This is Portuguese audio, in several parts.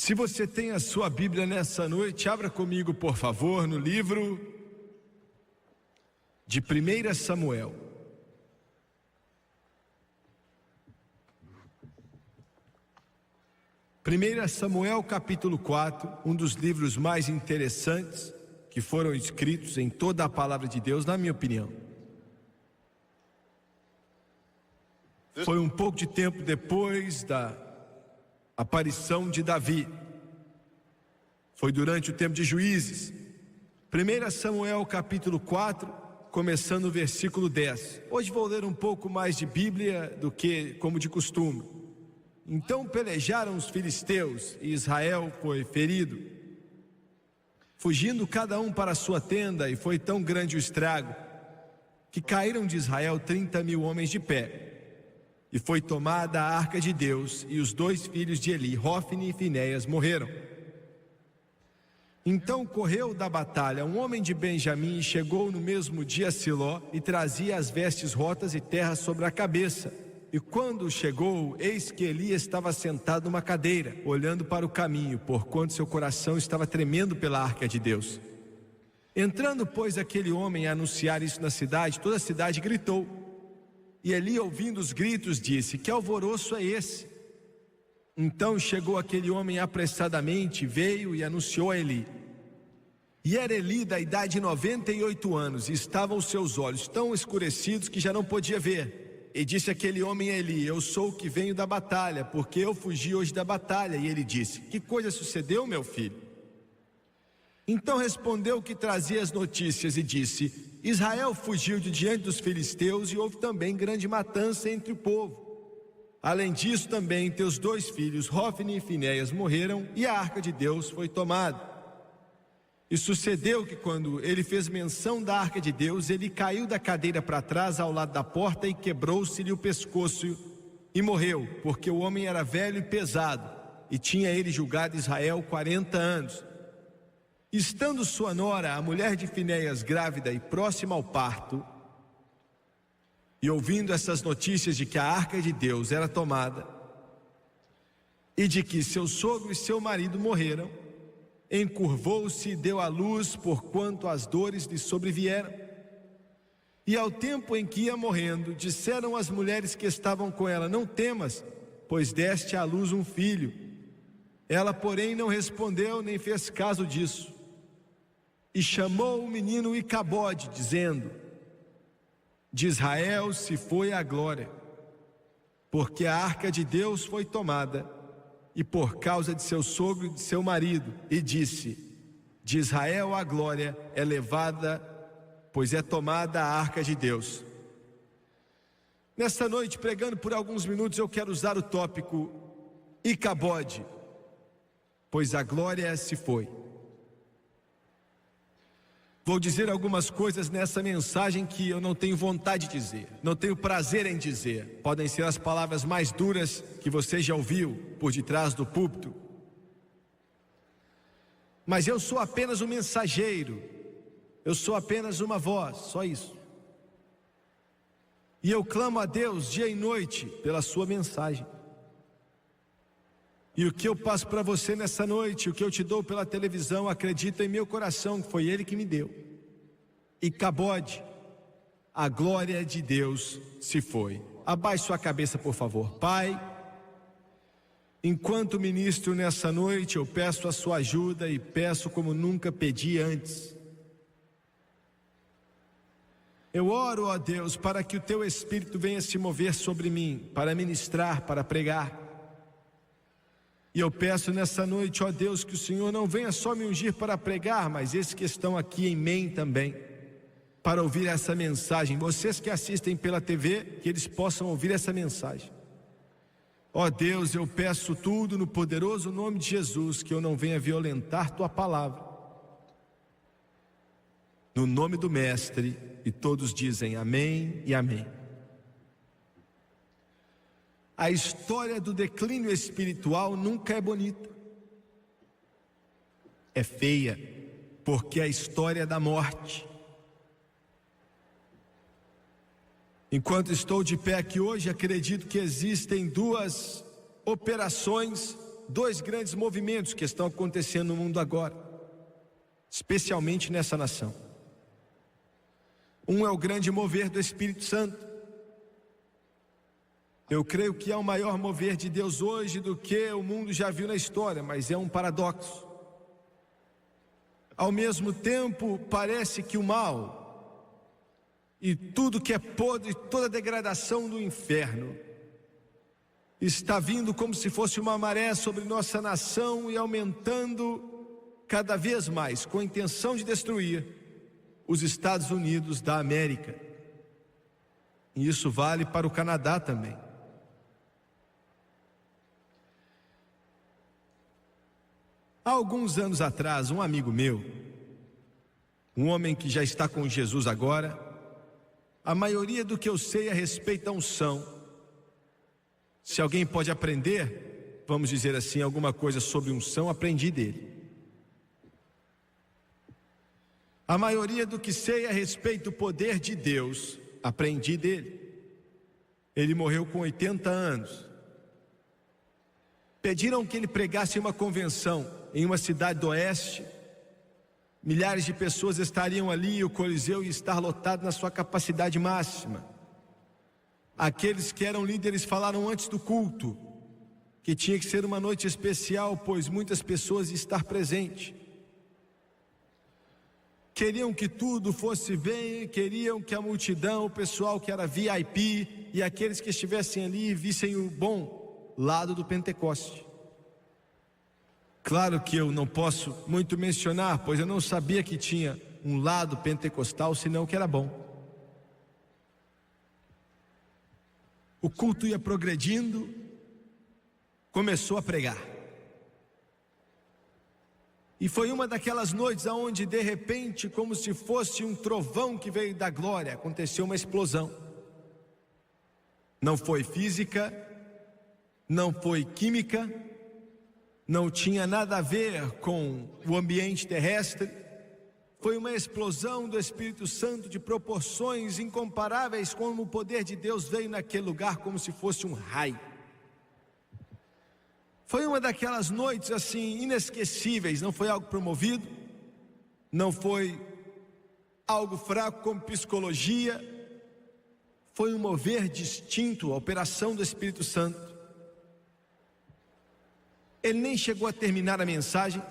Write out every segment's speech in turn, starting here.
Se você tem a sua Bíblia nessa noite, abra comigo, por favor, no livro de 1 Samuel. Primeira Samuel, capítulo 4, um dos livros mais interessantes que foram escritos em toda a palavra de Deus, na minha opinião. Foi um pouco de tempo depois da aparição de Davi. Foi durante o tempo de Juízes. 1 Samuel capítulo 4, começando o versículo 10. Hoje vou ler um pouco mais de Bíblia do que como de costume. Então pelejaram os filisteus e Israel foi ferido, fugindo cada um para a sua tenda, e foi tão grande o estrago que caíram de Israel 30.000 homens de pé. E foi tomada a arca de Deus, e os 2 filhos de Eli, Hofni e Finéias, morreram. Então correu da batalha um homem de Benjamim, e chegou no mesmo dia a Siló, e trazia as vestes rotas e terra sobre a cabeça. E quando chegou, eis que Eli estava sentado numa cadeira, olhando para o caminho, porquanto seu coração estava tremendo pela arca de Deus. Entrando, pois, aquele homem a anunciar isso na cidade, toda a cidade gritou. E Eli, ouvindo os gritos, disse: que alvoroço é esse? Então chegou aquele homem apressadamente, veio e anunciou a Eli. E era Eli da idade de 98 anos, e estavam os seus olhos tão escurecidos que já não podia ver. E disse aquele homem a Eli: eu sou o que venho da batalha, porque eu fugi hoje da batalha. E ele disse: que coisa sucedeu, meu filho? Então respondeu o que trazia as notícias e disse: Israel fugiu de diante dos filisteus, e houve também grande matança entre o povo. Além disso, também teus 2 filhos, Hofni e Finéias, morreram, e a arca de Deus foi tomada. E sucedeu que, quando ele fez menção da arca de Deus, ele caiu da cadeira para trás ao lado da porta, e quebrou-se-lhe o pescoço e morreu, porque o homem era velho e pesado, e tinha ele julgado Israel 40 anos. Estando sua nora, a mulher de Finéias, grávida e próxima ao parto, e ouvindo essas notícias de que a arca de Deus era tomada, e de que seu sogro e seu marido morreram, encurvou-se e deu à luz, porquanto as dores lhe sobrevieram. E ao tempo em que ia morrendo, disseram as mulheres que estavam com ela: não temas, pois deste à luz um filho. Ela, porém, não respondeu nem fez caso disso. E chamou o menino Icabode, dizendo: de Israel se foi a glória, porque a arca de Deus foi tomada, e por causa de seu sogro e de seu marido. E disse: de Israel a glória é levada, pois é tomada a arca de Deus. Nesta noite, pregando por alguns minutos, eu quero usar o tópico Icabode, pois a glória se foi. Vou dizer algumas coisas nessa mensagem que eu não tenho vontade de dizer, não tenho prazer em dizer. Podem ser as palavras mais duras que você já ouviu por detrás do púlpito. Mas eu sou apenas um mensageiro, eu sou apenas uma voz, só isso. E eu clamo a Deus dia e noite pela sua mensagem. E o que eu passo para você nessa noite, o que eu te dou pela televisão, acredita em meu coração que foi Ele que me deu. Icabode, a glória de Deus se foi. Abaixe sua cabeça, por favor. Pai, enquanto ministro nessa noite, eu peço a sua ajuda, e peço como nunca pedi antes. Eu oro, ó Deus, para que o teu Espírito venha se mover sobre mim, para ministrar, para pregar. E eu peço nessa noite, ó Deus, que o Senhor não venha só me ungir para pregar, mas esses que estão aqui em mim também, para ouvir essa mensagem. Vocês que assistem pela TV, que eles possam ouvir essa mensagem. Ó Deus, eu peço tudo no poderoso nome de Jesus, que eu não venha violentar tua palavra. No nome do Mestre, e todos dizem amém e amém. A história do declínio espiritual nunca é bonita. É feia, porque é a história da morte. Enquanto estou de pé aqui hoje, acredito que existem 2 operações dois grandes movimentos que estão acontecendo no mundo agora, especialmente nessa nação. Um é o grande mover do Espírito Santo. Eu creio que é o maior mover de Deus hoje do que o mundo já viu na história, mas é um paradoxo. Ao mesmo tempo, parece que o mal e tudo que é podre, toda a degradação do inferno está vindo como se fosse uma maré sobre nossa nação e aumentando cada vez mais, com a intenção de destruir os Estados Unidos da América. E isso vale para o Canadá também. Há alguns anos atrás, um amigo meu, um homem que já está com Jesus agora, a maioria do que eu sei a respeito da unção, se alguém pode aprender, vamos dizer assim, alguma coisa sobre unção, aprendi dele. A maioria do que sei a respeito do poder de Deus, aprendi dele. Ele morreu com 80 anos. Pediram que ele pregasse uma convenção em uma cidade do oeste. Milhares de pessoas estariam ali e o Coliseu ia estar lotado na sua capacidade máxima. Aqueles que eram líderes falaram antes do culto que tinha que ser uma noite especial, pois muitas pessoas iam estar presentes. Queriam que tudo fosse bem, queriam que a multidão, o pessoal que era VIP e aqueles que estivessem ali vissem o bom lado do Pentecoste. Claro que eu não posso muito mencionar, pois eu não sabia que tinha um lado pentecostal, senão que era bom. O culto ia progredindo, começou a pregar. E foi uma daquelas noites onde de repente, como se fosse um trovão que veio da glória, aconteceu uma explosão. Não foi física, não foi química, não tinha nada a ver com o ambiente terrestre. Foi uma explosão do Espírito Santo de proporções incomparáveis, como o poder de Deus veio naquele lugar como se fosse um raio. Foi uma daquelas noites assim inesquecíveis. Não foi algo promovido, não foi algo fraco como psicologia. Foi um mover distinto, a operação do Espírito Santo. Ele nem chegou a terminar a mensagem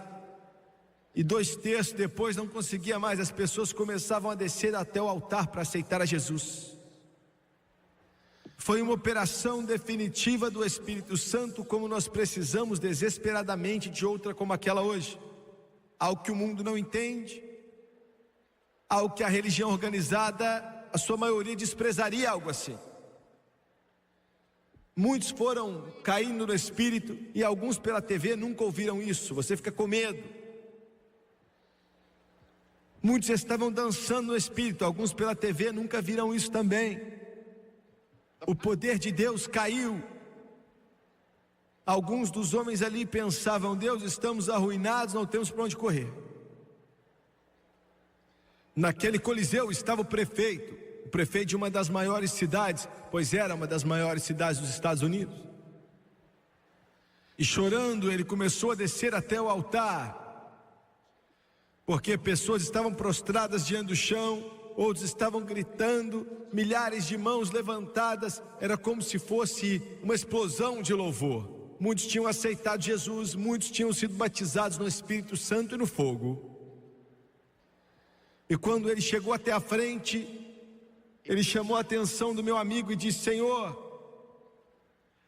e 2 terços depois não conseguia mais. As pessoas começavam a descer até o altar para aceitar a Jesus. Foi uma operação definitiva do Espírito Santo, como nós precisamos desesperadamente de outra como aquela hoje. Algo que o mundo não entende, algo que a religião organizada, a sua maioria desprezaria, algo assim. Muitos foram caindo no Espírito e alguns pela TV nunca ouviram isso, você fica com medo. Muitos estavam dançando no Espírito, alguns pela TV nunca viram isso também. O poder de Deus caiu. Alguns dos homens ali pensavam: Deus, estamos arruinados, não temos para onde correr. Naquele Coliseu estava o prefeito de uma das maiores cidades, pois era uma das maiores cidades dos Estados Unidos. E chorando, ele começou a descer até o altar, porque pessoas estavam prostradas diante do chão, outros estavam gritando, milhares de mãos levantadas. Era como se fosse uma explosão de louvor. Muitos tinham aceitado Jesus, muitos tinham sido batizados no Espírito Santo e no fogo. E quando ele chegou até a frente, ele chamou a atenção do meu amigo e disse: Senhor,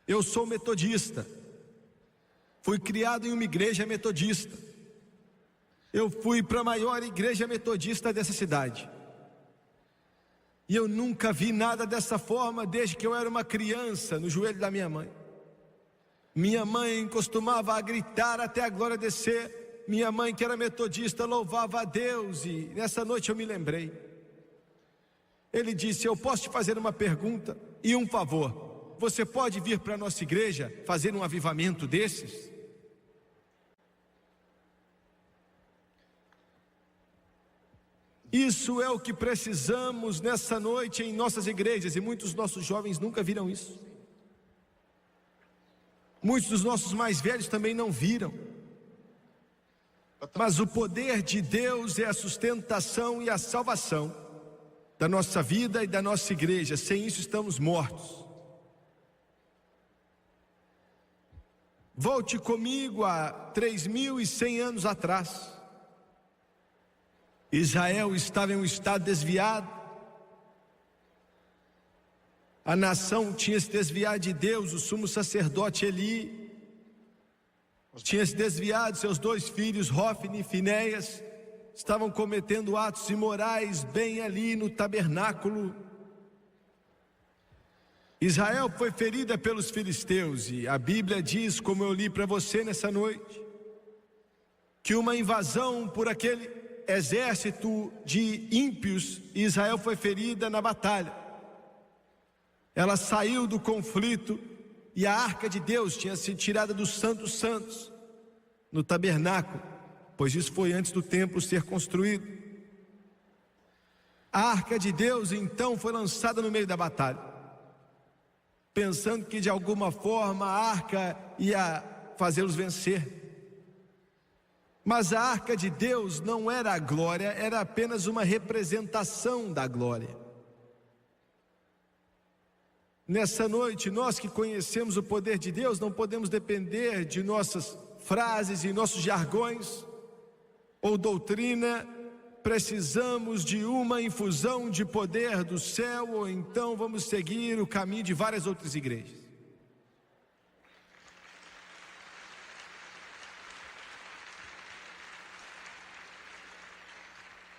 eu sou metodista, fui criado em uma igreja metodista, eu fui para a maior igreja metodista dessa cidade, e eu nunca vi nada dessa forma desde que eu era uma criança no joelho da minha mãe. Minha mãe costumava a gritar até a glória descer. Minha mãe, que era metodista, louvava a Deus, e nessa noite eu me lembrei. Ele disse: eu posso te fazer uma pergunta e um favor? Você pode vir para a nossa igreja fazer um avivamento desses? Isso é o que precisamos nessa noite em nossas igrejas, e muitos dos nossos jovens nunca viram isso. Muitos dos nossos mais velhos também não viram. Mas o poder de Deus é a sustentação e a salvação da nossa vida e da nossa igreja. Sem isso estamos mortos. Volte comigo a 3.100 anos atrás. Israel estava em um estado desviado. A nação tinha se desviado de Deus. O sumo sacerdote Eli tinha se desviado. Seus 2 filhos, Hofni e Finéias, estavam cometendo atos imorais bem ali no tabernáculo. Israel foi ferida pelos filisteus, e a Bíblia diz, como eu li para você nessa noite, que uma invasão por aquele exército de ímpios, Israel foi ferida na batalha. Ela saiu do conflito e a arca de Deus tinha sido tirada dos santos santos no tabernáculo, pois isso foi antes do templo ser construído. A arca de Deus então foi lançada no meio da batalha, pensando que de alguma forma a arca ia fazê-los vencer. Mas a arca de Deus não era a glória, era apenas uma representação da glória. Nessa noite, nós que conhecemos o poder de Deus, não podemos depender de nossas frases e nossos jargões ou doutrina. Precisamos de uma infusão de poder do céu, ou então vamos seguir o caminho de várias outras igrejas.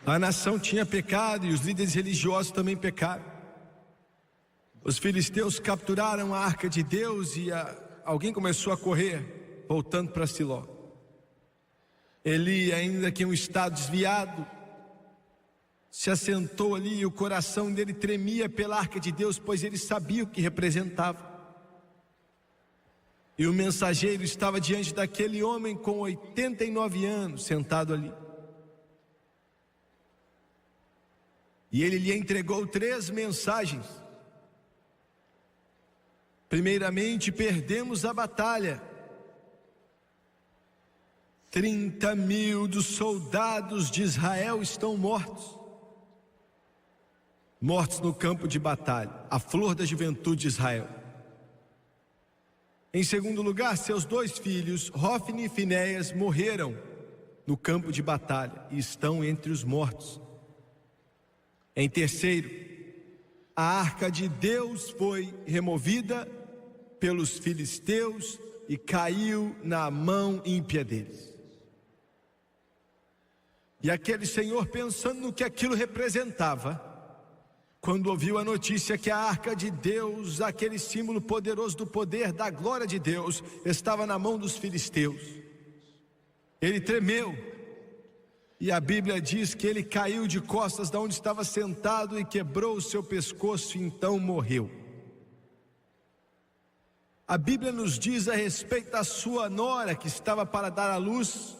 A nação tinha pecado e os líderes religiosos também pecaram. Os filisteus capturaram a arca de Deus e alguém começou a correr, voltando para Siló. Eli, ainda que em um estado desviado, se assentou ali e o coração dele tremia pela arca de Deus, pois ele sabia o que representava. E o mensageiro estava diante daquele homem com 89 anos, sentado ali. E ele lhe entregou 3 mensagens. Primeiramente, perdemos a batalha. 30.000 dos soldados de Israel estão mortos. Mortos no campo de batalha, a flor da juventude de Israel. Em segundo lugar, seus 2 filhos, Hofni e Finéias, morreram no campo de batalha e estão entre os mortos. Em terceiro, a arca de Deus foi removida pelos filisteus e caiu na mão ímpia deles. E aquele senhor, pensando no que aquilo representava, quando ouviu a notícia que a arca de Deus, aquele símbolo poderoso do poder, da glória de Deus, estava na mão dos filisteus, ele tremeu. E a Bíblia diz que ele caiu de costas da onde estava sentado e quebrou o seu pescoço e então morreu. A Bíblia nos diz a respeito da sua nora, que estava para dar à luz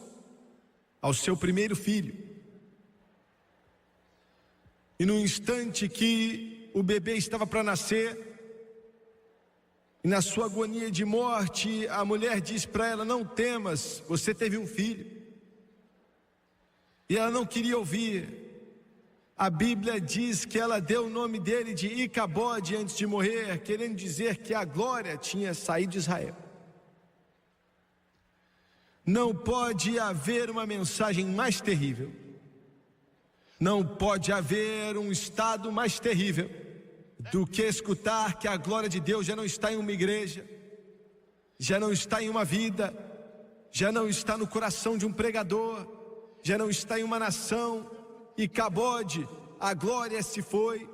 ao seu primeiro filho. E no instante que o bebê estava para nascer, e na sua agonia de morte, a mulher diz para ela: não temas, você teve um filho. E ela não queria ouvir. A Bíblia diz que ela deu o nome dele de Icabode antes de morrer, querendo dizer que a glória tinha saído de Israel. Não pode haver uma mensagem mais terrível, não pode haver um estado mais terrível do que escutar que a glória de Deus já não está em uma igreja, já não está em uma vida, já não está no coração de um pregador, já não está em uma nação. Icabode, a glória se foi.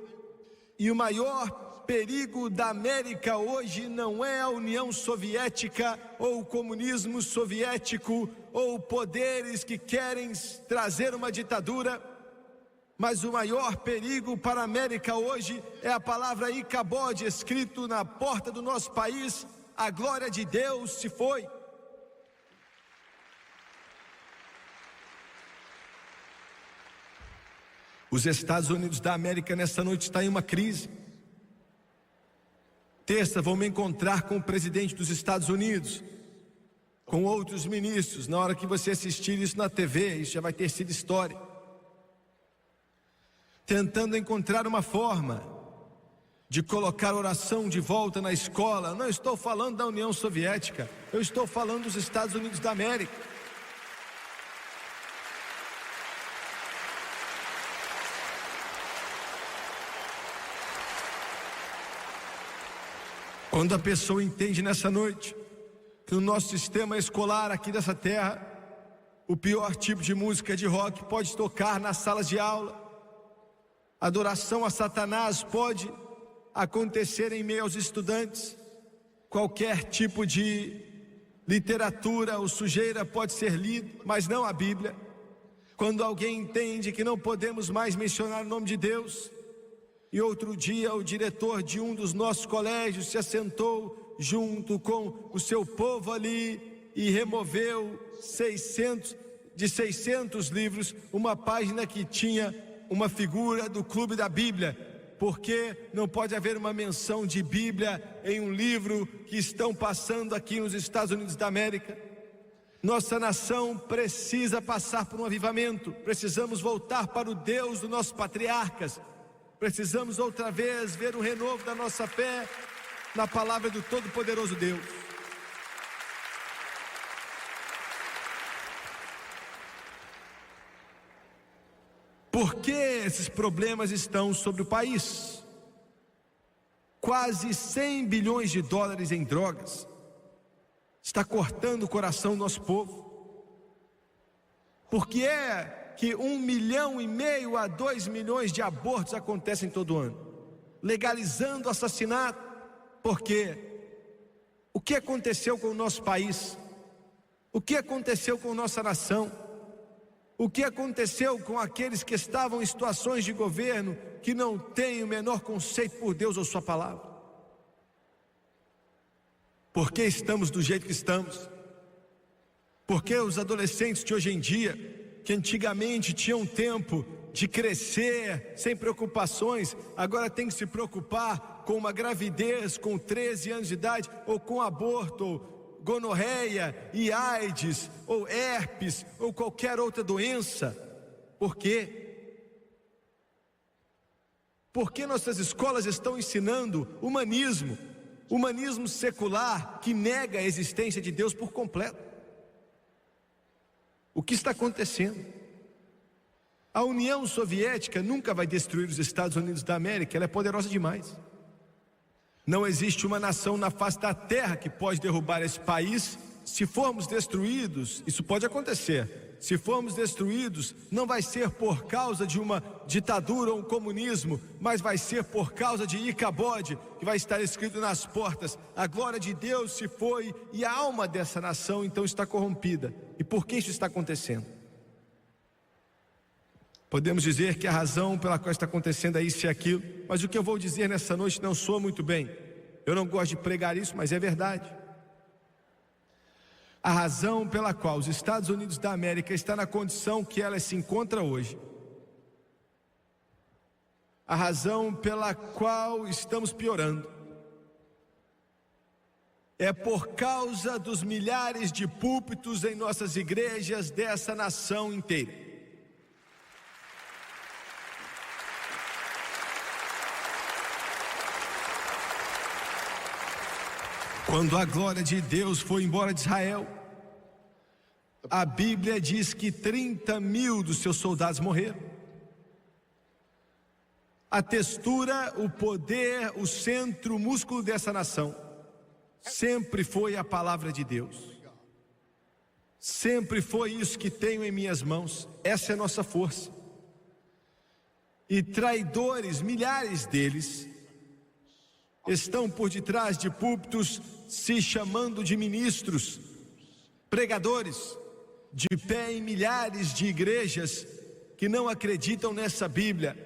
E o maior perigo da América hoje não é a União Soviética ou o comunismo soviético ou poderes que querem trazer uma ditadura, mas o maior perigo para a América hoje é a palavra Icabode, escrito na porta do nosso país: a glória de Deus se foi. Os Estados Unidos da América nessa noite está em uma crise. terça vou me encontrar com o presidente dos Estados Unidos, com outros ministros. Na hora que você assistir isso na TV, isso já vai ter sido história. Tentando encontrar uma forma de colocar a oração de volta na escola. Não estou falando da União Soviética, eu estou falando dos Estados Unidos da América. Quando a pessoa entende nessa noite que no nosso sistema escolar aqui dessa terra, o pior tipo de música de rock pode tocar nas salas de aula, adoração a Satanás pode acontecer em meio aos estudantes, qualquer tipo de literatura ou sujeira pode ser lido, mas não a Bíblia. Quando alguém entende que não podemos mais mencionar o nome de Deus, e outro dia o diretor de um dos nossos colégios se assentou junto com o seu povo ali e removeu 600 livros, uma página que tinha uma figura do Clube da Bíblia, porque não pode haver uma menção de Bíblia em um livro que estão passando aqui nos Estados Unidos da América. Nossa nação precisa passar por um avivamento, precisamos voltar para o Deus dos nossos patriarcas, precisamos outra vez ver um renovo da nossa fé na palavra do Todo-Poderoso Deus. Por que esses problemas estão sobre o país? Quase 100 bilhões de dólares em drogas está cortando o coração do nosso povo. Por que é que 1,5 milhão a 2 milhões de abortos acontecem todo ano? Legalizando o assassinato. Por quê? O que aconteceu com o nosso país? O que aconteceu com nossa nação? O que aconteceu com aqueles que estavam em situações de governo que não têm o menor conceito por Deus ou sua palavra? Por que estamos do jeito que estamos? Por que os adolescentes de hoje em dia, que antigamente tinham tempo de crescer sem preocupações, agora tem que se preocupar com uma gravidez com 13 anos de idade, ou com aborto, ou gonorreia e AIDS, ou herpes, ou qualquer outra doença? Por quê? Porque nossas escolas estão ensinando humanismo secular, que nega a existência de Deus por completo. O que está acontecendo? A União Soviética nunca vai destruir os Estados Unidos da América, ela é poderosa demais. Não existe uma nação na face da terra que pode derrubar esse país. Se formos destruídos, isso pode acontecer. Se formos destruídos, não vai ser por causa de uma ditadura ou um comunismo, mas vai ser por causa de Icabod, que vai estar escrito nas portas: a glória de Deus se foi e a alma dessa nação então está corrompida. E por que isso está acontecendo? Podemos dizer que a razão pela qual está acontecendo é isso e aquilo, mas o que eu vou dizer nessa noite não soa muito bem. Eu não gosto de pregar isso, mas é verdade. A razão pela qual os Estados Unidos da América está na condição que ela se encontra hoje, a razão pela qual estamos piorando, é por causa dos milhares de púlpitos em nossas igrejas dessa nação inteira. Quando a glória de Deus foi embora de Israel, a Bíblia diz que 30 mil dos seus soldados morreram. A textura, o poder, o centro, o músculo dessa nação sempre foi a palavra de Deus. Sempre foi isso que tenho em minhas mãos. Essa é a nossa força. E traidores, milhares deles, estão por detrás de púlpitos se chamando de ministros, pregadores, de pé em milhares de igrejas que não acreditam nessa Bíblia,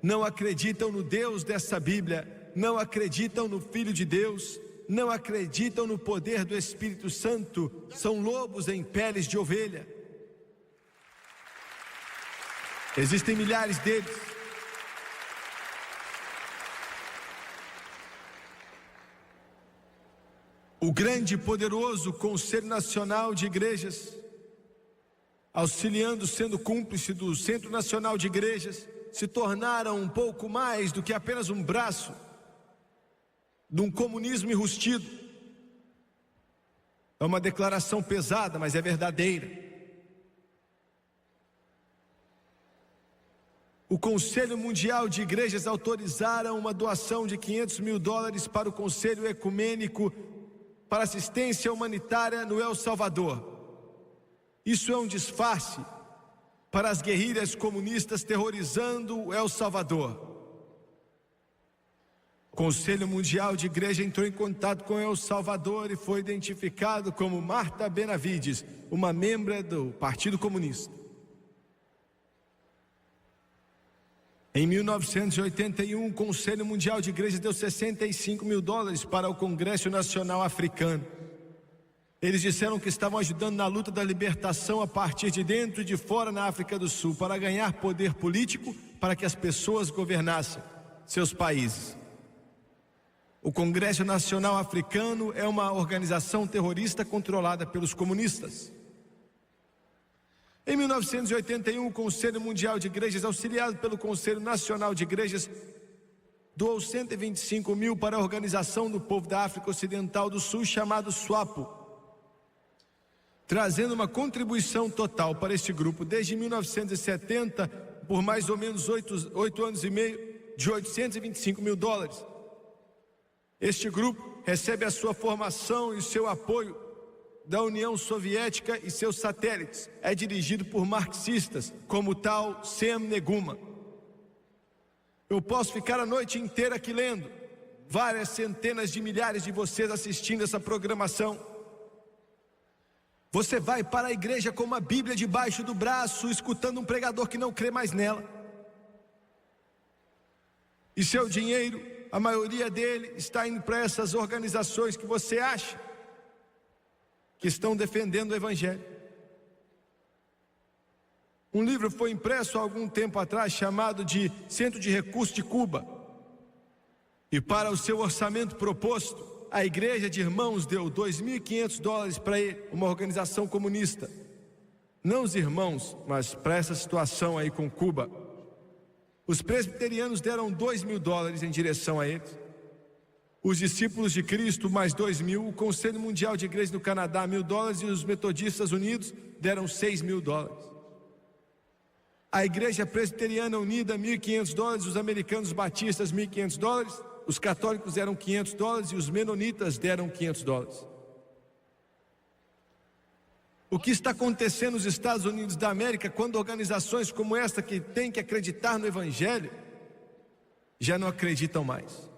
não acreditam no Deus dessa Bíblia, não acreditam no Filho de Deus, não acreditam no poder do Espírito Santo, são lobos em peles de ovelha. Existem milhares deles. O grande e poderoso Conselho Nacional de Igrejas, auxiliando, sendo cúmplice do Centro Nacional de Igrejas, se tornaram um pouco mais do que apenas um braço de um comunismo enrustido. É uma declaração pesada, mas é verdadeira. O Conselho Mundial de Igrejas autorizaram uma doação de $500 mil para o Conselho Ecumênico para assistência humanitária no El Salvador. Isso é um disfarce para as guerrilhas comunistas terrorizando o El Salvador. O Conselho Mundial de Igreja entrou em contato com El Salvador e foi identificado como Marta Benavides, uma membra do Partido Comunista. Em 1981, o Conselho Mundial de Igrejas deu $65 mil para o Congresso Nacional Africano. Eles disseram que estavam ajudando na luta da libertação a partir de dentro e de fora na África do Sul, para ganhar poder político, para que as pessoas governassem seus países. O Congresso Nacional Africano é uma organização terrorista controlada pelos comunistas. Em 1981, o Conselho Mundial de Igrejas, auxiliado pelo Conselho Nacional de Igrejas, doou $125 mil para a Organização do Povo da África Ocidental do Sul, chamado SWAPO, trazendo uma contribuição total para este grupo, desde 1970, por mais ou menos 8 anos e meio, de $825 mil. Este grupo recebe a sua formação e o seu apoio da União Soviética e seus satélites. É dirigido por marxistas, como o tal Sem Neguma. Eu posso ficar a noite inteira aqui lendo, várias centenas de milhares de vocês assistindo essa programação. Você vai para a igreja com uma Bíblia debaixo do braço, escutando um pregador que não crê mais nela. E seu dinheiro, a maioria dele, está indo para essas organizações que você acha que estão defendendo o Evangelho. Um livro foi impresso há algum tempo atrás, chamado de Centro de Recursos de Cuba. E para o seu orçamento proposto, a Igreja de Irmãos deu $2.500 para ele, uma organização comunista. Não os irmãos, mas para essa situação aí com Cuba. Os presbiterianos deram $2 mil em direção a eles. Os discípulos de Cristo, mais $2 mil. O Conselho Mundial de Igrejas do Canadá, $1.000. E os Metodistas Unidos deram $6 mil. A Igreja Presbiteriana Unida, $1.500. Os Americanos Batistas, $1.500. Os católicos deram $500 e os menonitas deram $500. O que está acontecendo nos Estados Unidos da América, quando organizações como esta, que têm que acreditar no Evangelho, já não acreditam mais?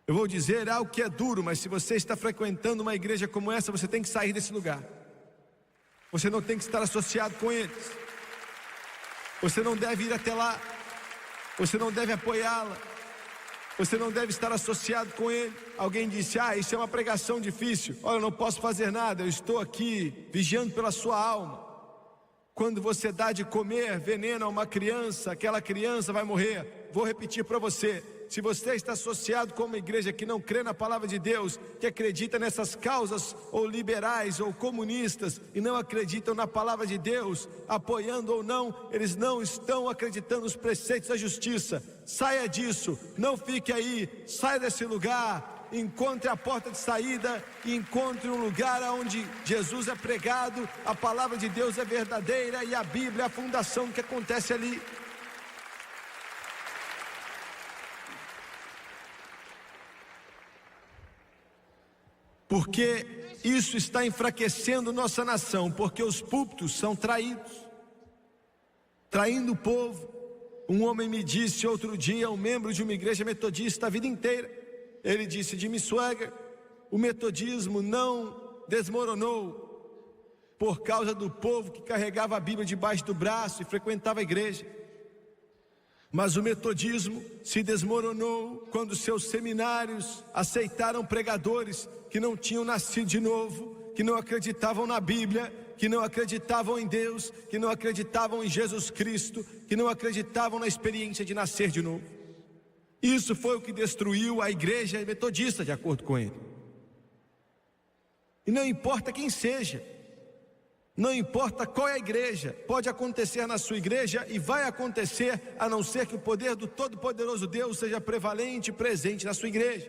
Eu vou dizer algo que é duro, mas se você está frequentando uma igreja como essa, você tem que sair desse lugar. Você não tem que estar associado com eles. Você não deve ir até lá. Você não deve apoiá-la. Você não deve estar associado com ele. Alguém disse: isso é uma pregação difícil. Olha, eu não posso fazer nada, eu estou aqui vigiando pela sua alma. Quando você dá de comer veneno a uma criança, aquela criança vai morrer. Vou repetir para você: se você está associado com uma igreja que não crê na palavra de Deus, que acredita nessas causas ou liberais ou comunistas e não acreditam na palavra de Deus, apoiando ou não, eles não estão acreditando nos preceitos da justiça. Saia disso, não fique aí, saia desse lugar, encontre a porta de saída e encontre um lugar onde Jesus é pregado, a palavra de Deus é verdadeira e a Bíblia é a fundação do que acontece ali. Porque isso está enfraquecendo nossa nação, porque os púlpitos são traídos, traindo o povo. Um homem me disse outro dia, um membro de uma igreja metodista a vida inteira, ele disse: Jimmy Swaggart, o metodismo não desmoronou por causa do povo que carregava a Bíblia debaixo do braço e frequentava a igreja, mas o metodismo se desmoronou quando seus seminários aceitaram pregadores que não tinham nascido de novo, que não acreditavam na Bíblia, que não acreditavam em Deus, que não acreditavam em Jesus Cristo, que não acreditavam na experiência de nascer de novo. Isso foi o que destruiu a igreja metodista, de acordo com ele. E não importa quem seja, não importa qual é a igreja, pode acontecer na sua igreja e vai acontecer, a não ser que o poder do Todo-Poderoso Deus seja prevalente e presente na sua igreja.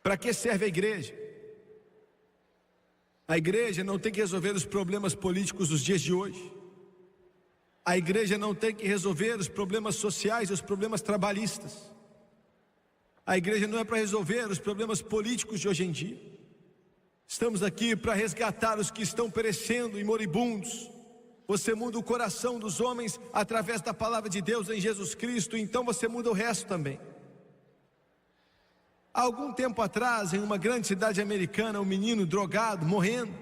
Para que serve a igreja? A igreja não tem que resolver os problemas políticos dos dias de hoje. A igreja não tem que resolver os problemas sociais e os problemas trabalhistas. A igreja não é para resolver os problemas políticos de hoje em dia. Estamos aqui para resgatar os que estão perecendo e moribundos. Você muda o coração dos homens através da palavra de Deus em Jesus Cristo, então você muda o resto também. Há algum tempo atrás, em uma grande cidade americana, um menino drogado, morrendo.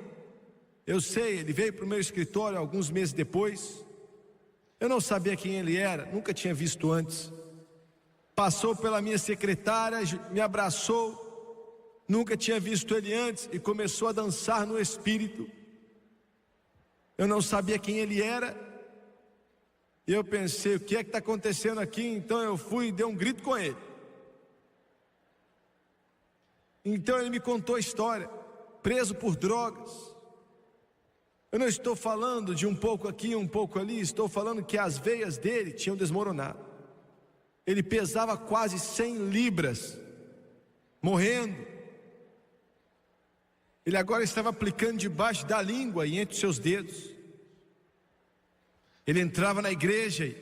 Eu sei, ele veio para o meu escritório alguns meses depois. Eu não sabia quem ele era, nunca tinha visto antes. Passou pela minha secretária, me abraçou, nunca tinha visto ele antes e começou a dançar no espírito. Eu não sabia quem ele era. E eu pensei, o que é que está acontecendo aqui? Então eu fui e dei um grito com ele. Então ele me contou a história, preso por drogas. Eu não estou falando de um pouco aqui, um pouco ali, estou falando que as veias dele tinham desmoronado. Ele pesava quase 100 libras, morrendo. Ele agora estava aplicando debaixo da língua e entre os seus dedos. Ele entrava na igreja e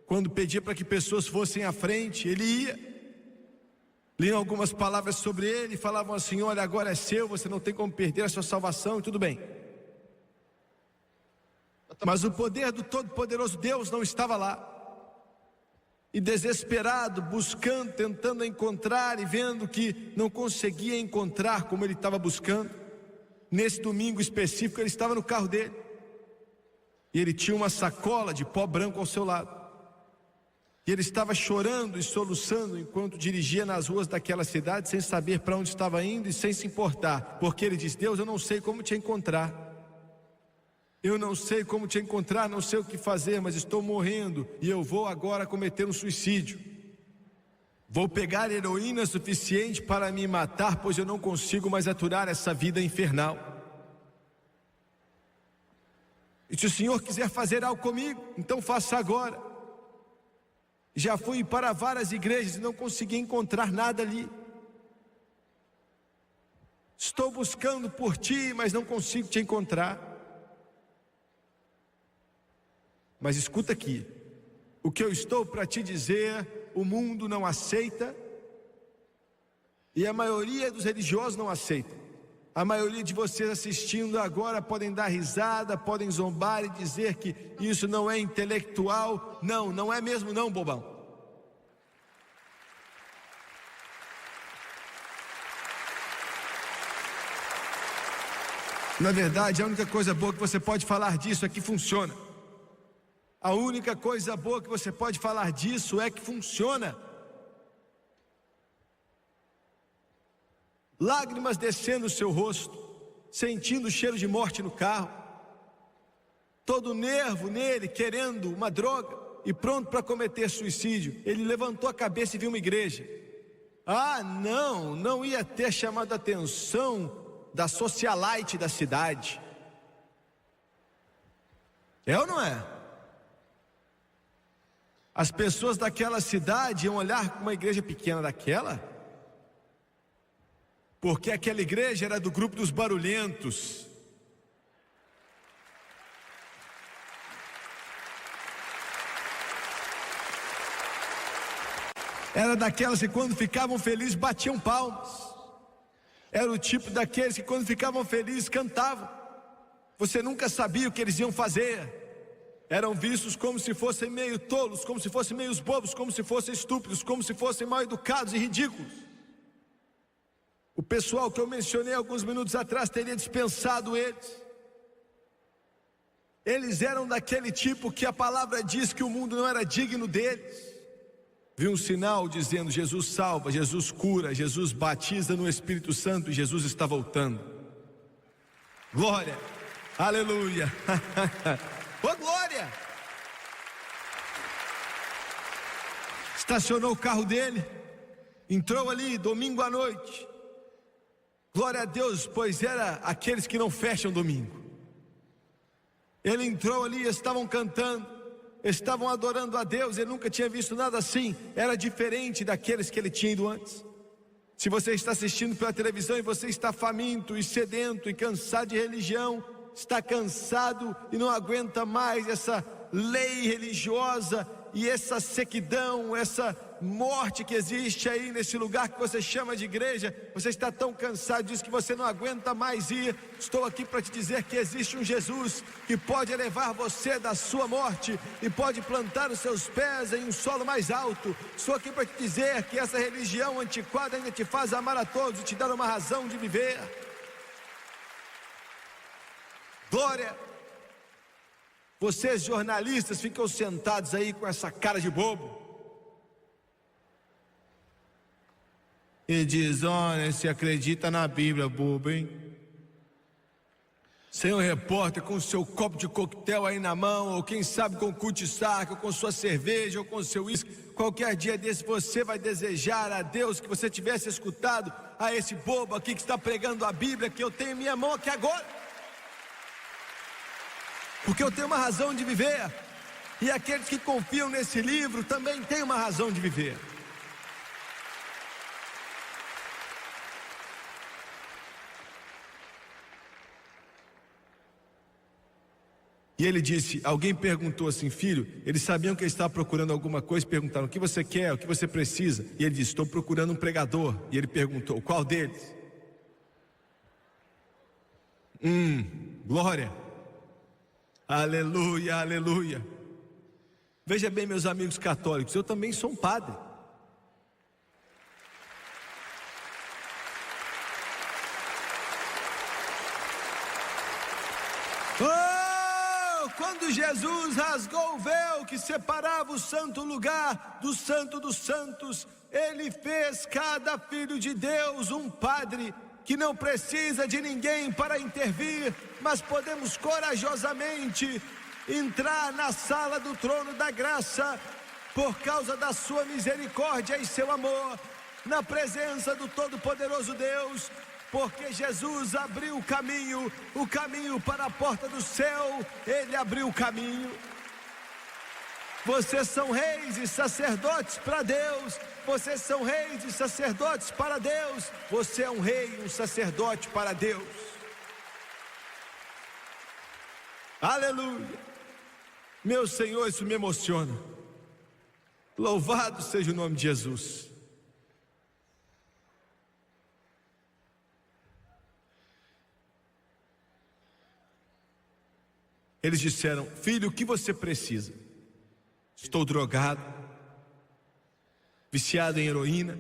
quando pedia para que pessoas fossem à frente, ele ia. Liam algumas palavras sobre ele e falavam assim: olha, agora é seu, você não tem como perder a sua salvação, e tudo bem. Mas o poder do Todo-Poderoso Deus não estava lá. E desesperado, buscando, tentando encontrar e vendo que não conseguia encontrar como ele estava buscando, nesse domingo específico ele estava no carro dele. E ele tinha uma sacola de pó branco ao seu lado. E ele estava chorando e soluçando enquanto dirigia nas ruas daquela cidade, sem saber para onde estava indo e sem se importar, porque ele disse: Deus, eu não sei como te encontrar. Eu não sei como te encontrar, não sei o que fazer, mas estou morrendo e eu vou agora cometer um suicídio. Vou pegar heroína suficiente para me matar, pois eu não consigo mais aturar essa vida infernal. E se o Senhor quiser fazer algo comigo, então faça agora. Já fui para várias igrejas e não consegui encontrar nada ali. Estou buscando por ti, mas não consigo te encontrar. Mas escuta aqui, o que eu estou para te dizer, o mundo não aceita, e a maioria dos religiosos não aceita. A maioria de vocês assistindo agora podem dar risada, podem zombar e dizer que isso não é intelectual. Não, não é mesmo não, bobão. Na verdade, a única coisa boa que você pode falar disso é que funciona. A única coisa boa que você pode falar disso é que funciona. Lágrimas descendo o seu rosto, sentindo o cheiro de morte no carro, todo nervo nele, querendo uma droga e pronto para cometer suicídio. Ele levantou a cabeça e viu uma igreja. Ah, não ia ter chamado a atenção da socialite da cidade. É ou não é? As pessoas daquela cidade iam olhar para uma igreja pequena daquela, porque aquela igreja era do grupo dos barulhentos. Era daquelas que quando ficavam felizes batiam palmas. Era o tipo daqueles que quando ficavam felizes cantavam. Você nunca sabia o que eles iam fazer. Eram vistos como se fossem meio tolos, como se fossem meio bobos, como se fossem estúpidos, como se fossem mal educados e ridículos. O pessoal que eu mencionei alguns minutos atrás teria dispensado eles. Eles eram daquele tipo que a palavra diz que o mundo não era digno deles. Viu um sinal dizendo: Jesus salva, Jesus cura, Jesus batiza no Espírito Santo e Jesus está voltando. Glória! Aleluia. Ô glória. Estacionou o carro dele, entrou ali domingo à noite. Glória a Deus, pois era aqueles que não fecham domingo. Ele entrou ali, estavam cantando, estavam adorando a Deus. Ele nunca tinha visto nada assim. Era diferente daqueles que ele tinha ido antes. Se você está assistindo pela televisão e você está faminto e sedento e cansado de religião, está cansado e não aguenta mais essa lei religiosa e essa sequidão, essa morte que existe aí nesse lugar que você chama de igreja, você está tão cansado disso que você não aguenta mais ir. Estou aqui para te dizer que existe um Jesus que pode elevar você da sua morte e pode plantar os seus pés em um solo mais alto. Estou aqui para te dizer que essa religião antiquada ainda te faz amar a todos e te dar uma razão de viver. Glória. Vocês jornalistas ficam sentados aí com essa cara de bobo e diz: olha, se acredita na Bíblia, bobo, hein? Senhor repórter com o seu copo de coquetel aí na mão, ou quem sabe com cutiçaca, ou com sua cerveja, ou com seu uísque. Qualquer dia desse você vai desejar a Deus que você tivesse escutado a esse bobo aqui que está pregando a Bíblia que eu tenho em minha mão aqui agora. Porque eu tenho uma razão de viver, e aqueles que confiam nesse livro também têm uma razão de viver. E ele disse, alguém perguntou assim, filho, eles sabiam que ele estava procurando alguma coisa, perguntaram, o que você quer, o que você precisa? E ele disse, estou procurando um pregador. E ele perguntou, qual deles? Glória. Aleluia, aleluia. Veja bem, meus amigos católicos, eu também sou um padre. Quando Jesus rasgou o véu que separava o santo lugar do santo dos santos, ele fez cada filho de Deus um padre que não precisa de ninguém para intervir, mas podemos corajosamente entrar na sala do trono da graça por causa da sua misericórdia e seu amor, na presença do Todo-Poderoso Deus, porque Jesus abriu o caminho para a porta do céu. Ele abriu o caminho. Vocês são reis e sacerdotes para Deus. Vocês são reis e sacerdotes para Deus. Você é um rei e um sacerdote para Deus. Aleluia. Meu Senhor, isso me emociona. Louvado seja o nome de Jesus. Eles disseram, filho, o que você precisa? Estou drogado, viciado em heroína,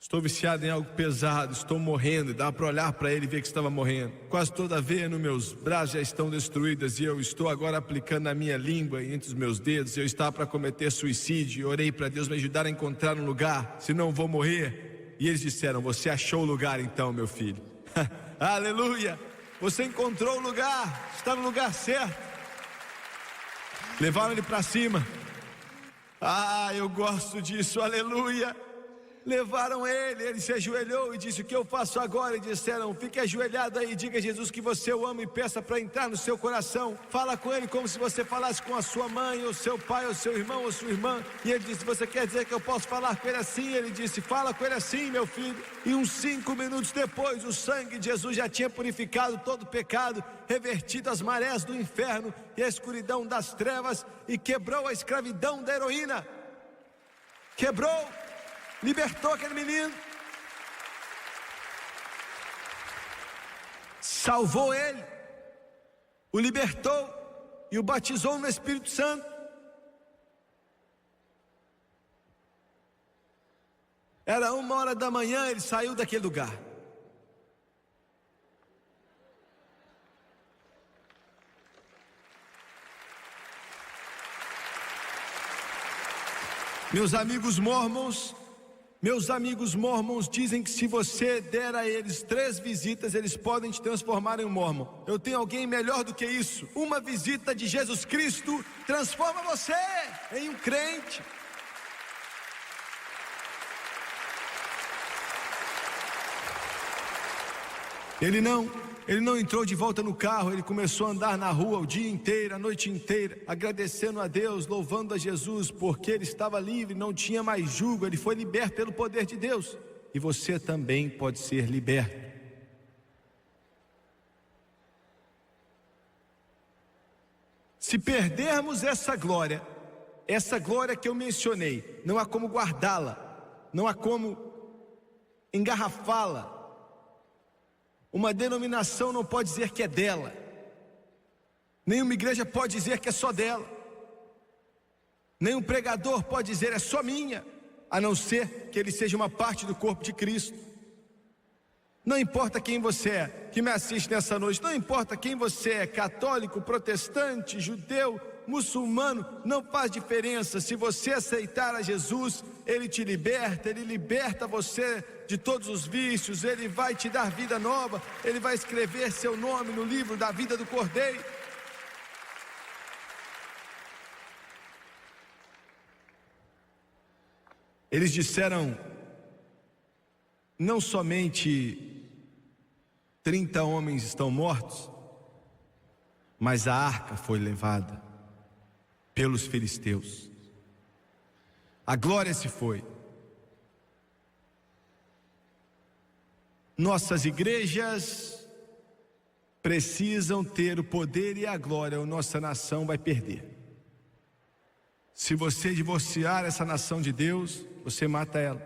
estou viciado em algo pesado, estou morrendo. E dava para olhar para ele e ver que estava morrendo. Quase toda a veia nos meus braços já estão destruídas e eu estou agora aplicando a minha língua entre os meus dedos. Eu estava para cometer suicídio e orei para Deus me ajudar a encontrar um lugar, senão vou morrer. E eles disseram, você achou o lugar então, meu filho. Aleluia, você encontrou o lugar, está no lugar certo. Levaram ele para cima. Eu gosto disso, aleluia. Levaram ele se ajoelhou e disse, o que eu faço agora? E disseram, fique ajoelhado aí, diga a Jesus que você o ama e peça para entrar no seu coração. Fala com ele como se você falasse com a sua mãe, ou seu pai, ou seu irmão, ou sua irmã. E ele disse, você quer dizer que eu posso falar com ele assim? Ele disse, fala com ele assim, meu filho. E uns 5 minutos depois, o sangue de Jesus já tinha purificado todo o pecado, revertido as marés do inferno e a escuridão das trevas, e quebrou a escravidão da heroína. Quebrou, libertou aquele menino, salvou ele, o libertou e o batizou no Espírito Santo. Era 1h da manhã, ele saiu daquele lugar. Meus amigos mormons, Meus amigos mormons dizem que se você der a eles 3 visitas, eles podem te transformar em um mormon. Eu tenho alguém melhor do que isso. Uma visita de Jesus Cristo transforma você em um crente. Ele não entrou de volta no carro, ele começou a andar na rua o dia inteiro, a noite inteira, agradecendo a Deus, louvando a Jesus, porque ele estava livre, não tinha mais jugo, ele foi liberto pelo poder de Deus. E você também pode ser liberto. Se perdermos essa glória que eu mencionei, não há como guardá-la, não há como engarrafá-la. Uma denominação não pode dizer que é dela, nenhuma igreja pode dizer que é só dela, nenhum pregador pode dizer é só minha, a não ser que ele seja uma parte do corpo de Cristo. Não importa quem você é, que me assiste nessa noite, não importa quem você é, católico, protestante, judeu, muçulmano, não faz diferença. Se você aceitar a Jesus, Ele te liberta, Ele liberta você de todos os vícios, Ele vai te dar vida nova, Ele vai escrever seu nome no livro da vida do Cordeiro. Eles disseram, não somente 30 homens estão mortos, mas a arca foi levada pelos filisteus. A glória se foi. Nossas igrejas precisam ter o poder e a glória, ou nossa nação vai perder. Se você divorciar essa nação de Deus, você mata ela,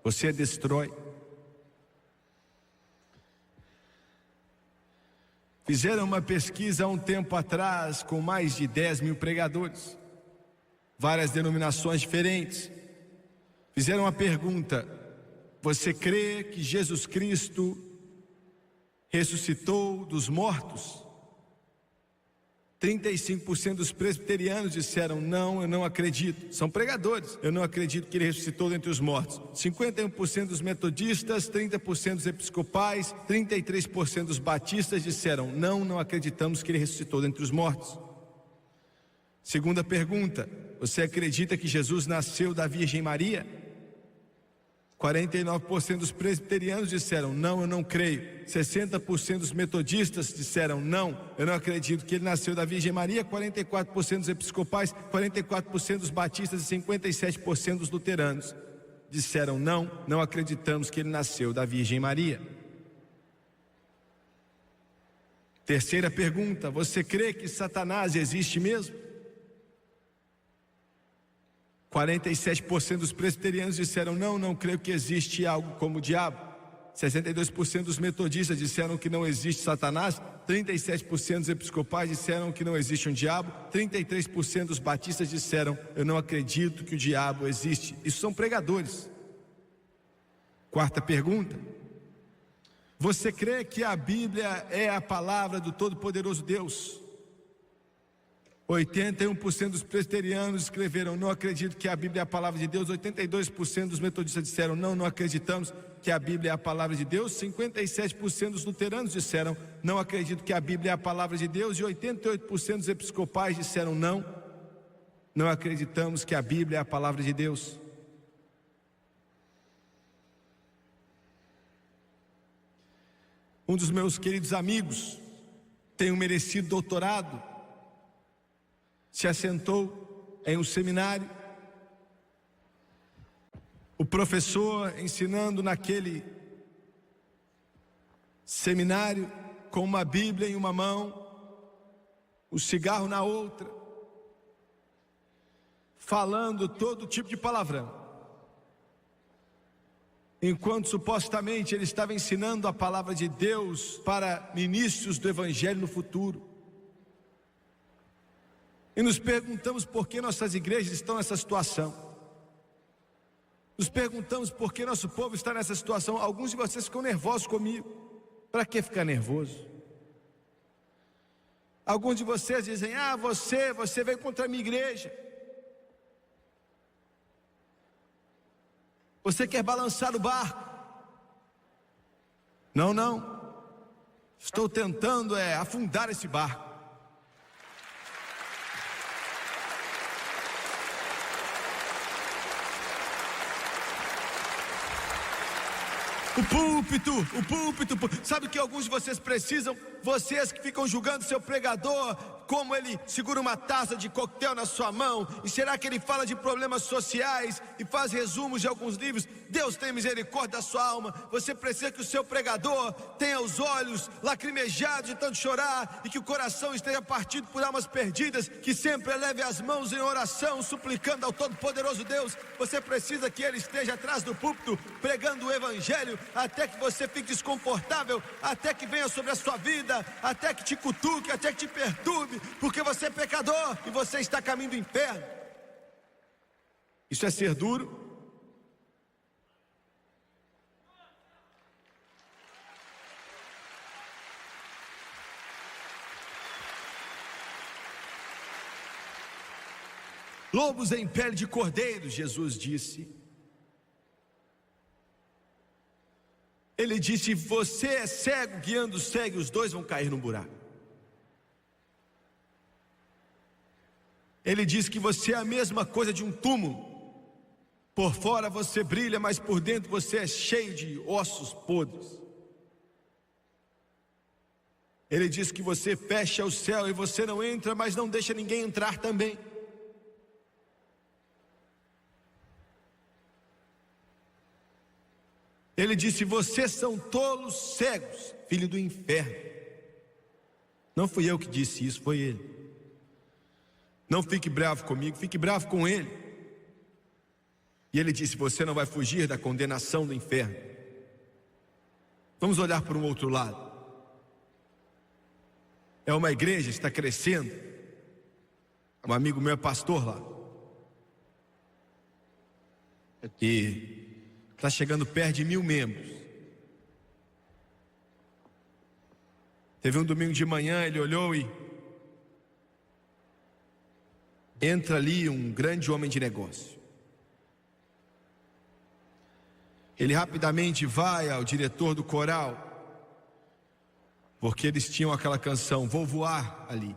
você a destrói. Fizeram uma pesquisa há um tempo atrás com mais de 10 mil pregadores, várias denominações diferentes. Fizeram uma pergunta: você crê que Jesus Cristo ressuscitou dos mortos? 35% dos presbiterianos disseram não, eu não acredito. São pregadores, eu não acredito que ele ressuscitou dentre os mortos. 51% dos metodistas, 30% dos episcopais, 33% dos batistas disseram não, não acreditamos que ele ressuscitou dentre os mortos. Segunda pergunta: você acredita que Jesus nasceu da Virgem Maria? 49% dos presbiterianos disseram não, eu não creio. 60% dos metodistas disseram não, eu não acredito que ele nasceu da Virgem Maria. 44% dos episcopais, 44% dos batistas e 57% dos luteranos disseram não, não acreditamos que ele nasceu da Virgem Maria. Terceira pergunta: você crê que Satanás existe mesmo? 47% dos presbiterianos disseram não, não creio que existe algo como o diabo. 62% dos metodistas disseram que não existe Satanás. 37% dos episcopais disseram que não existe um diabo. 33% dos batistas disseram eu não acredito que o diabo existe. Isso são pregadores. Quarta pergunta: você crê que a Bíblia é a palavra do Todo-Poderoso Deus? 81% dos presbiterianos escreveram não acredito que a Bíblia é a palavra de Deus. 82% dos metodistas disseram não, não acreditamos que a Bíblia é a palavra de Deus. 57% dos luteranos disseram não acredito que a Bíblia é a palavra de Deus. E 88% dos episcopais disseram não, não acreditamos que a Bíblia é a palavra de Deus. Um dos meus queridos amigos tem um merecido doutorado, se assentou em um seminário. O professor ensinando naquele seminário com uma Bíblia em uma mão, o cigarro na outra, falando todo tipo de palavrão, enquanto supostamente ele estava ensinando a palavra de Deus para ministros do Evangelho no futuro. E nos perguntamos por que nossas igrejas estão nessa situação. Nos perguntamos por que nosso povo está nessa situação. Alguns de vocês ficam nervosos comigo. Para que ficar nervoso? Alguns de vocês dizem, você veio contra a minha igreja. Você quer balançar o barco? Não, não. Estou tentando afundar esse barco. O púlpito, sabe o que alguns de vocês precisam? Vocês que ficam julgando seu pregador, como ele segura uma taça de coquetel na sua mão, e será que ele fala de problemas sociais e faz resumos de alguns livros? Deus tem misericórdia da sua alma. Você precisa que o seu pregador tenha os olhos lacrimejados de tanto chorar, e que o coração esteja partido por almas perdidas, que sempre eleve as mãos em oração, suplicando ao Todo-Poderoso Deus. Você precisa que ele esteja atrás do púlpito, pregando o Evangelho, até que você fique desconfortável, até que venha sobre a sua vida, até que te cutuque, até que te perturbe, porque você é pecador e você está a caminho do inferno. Isso é ser duro? Lobos em pele de cordeiro, Jesus disse. Ele disse: você é cego guiando o cego, e os dois vão cair no buraco. Ele diz que você é a mesma coisa de um túmulo. Por fora você brilha, mas por dentro você é cheio de ossos podres. Ele diz que você fecha o céu e você não entra, mas não deixa ninguém entrar também. Ele disse: vocês são tolos cegos, filho do inferno. Não fui eu que disse isso, foi ele. Não fique bravo comigo, fique bravo com ele. E ele disse: você não vai fugir da condenação do inferno. Vamos olhar para um outro lado. É uma igreja, está crescendo. Um amigo meu é pastor lá. E está chegando perto de 1000 membros. Teve um domingo de manhã, ele olhou e entra ali um grande homem de negócio. Ele rapidamente vai ao diretor do coral, porque eles tinham aquela canção, Vou Voar, ali,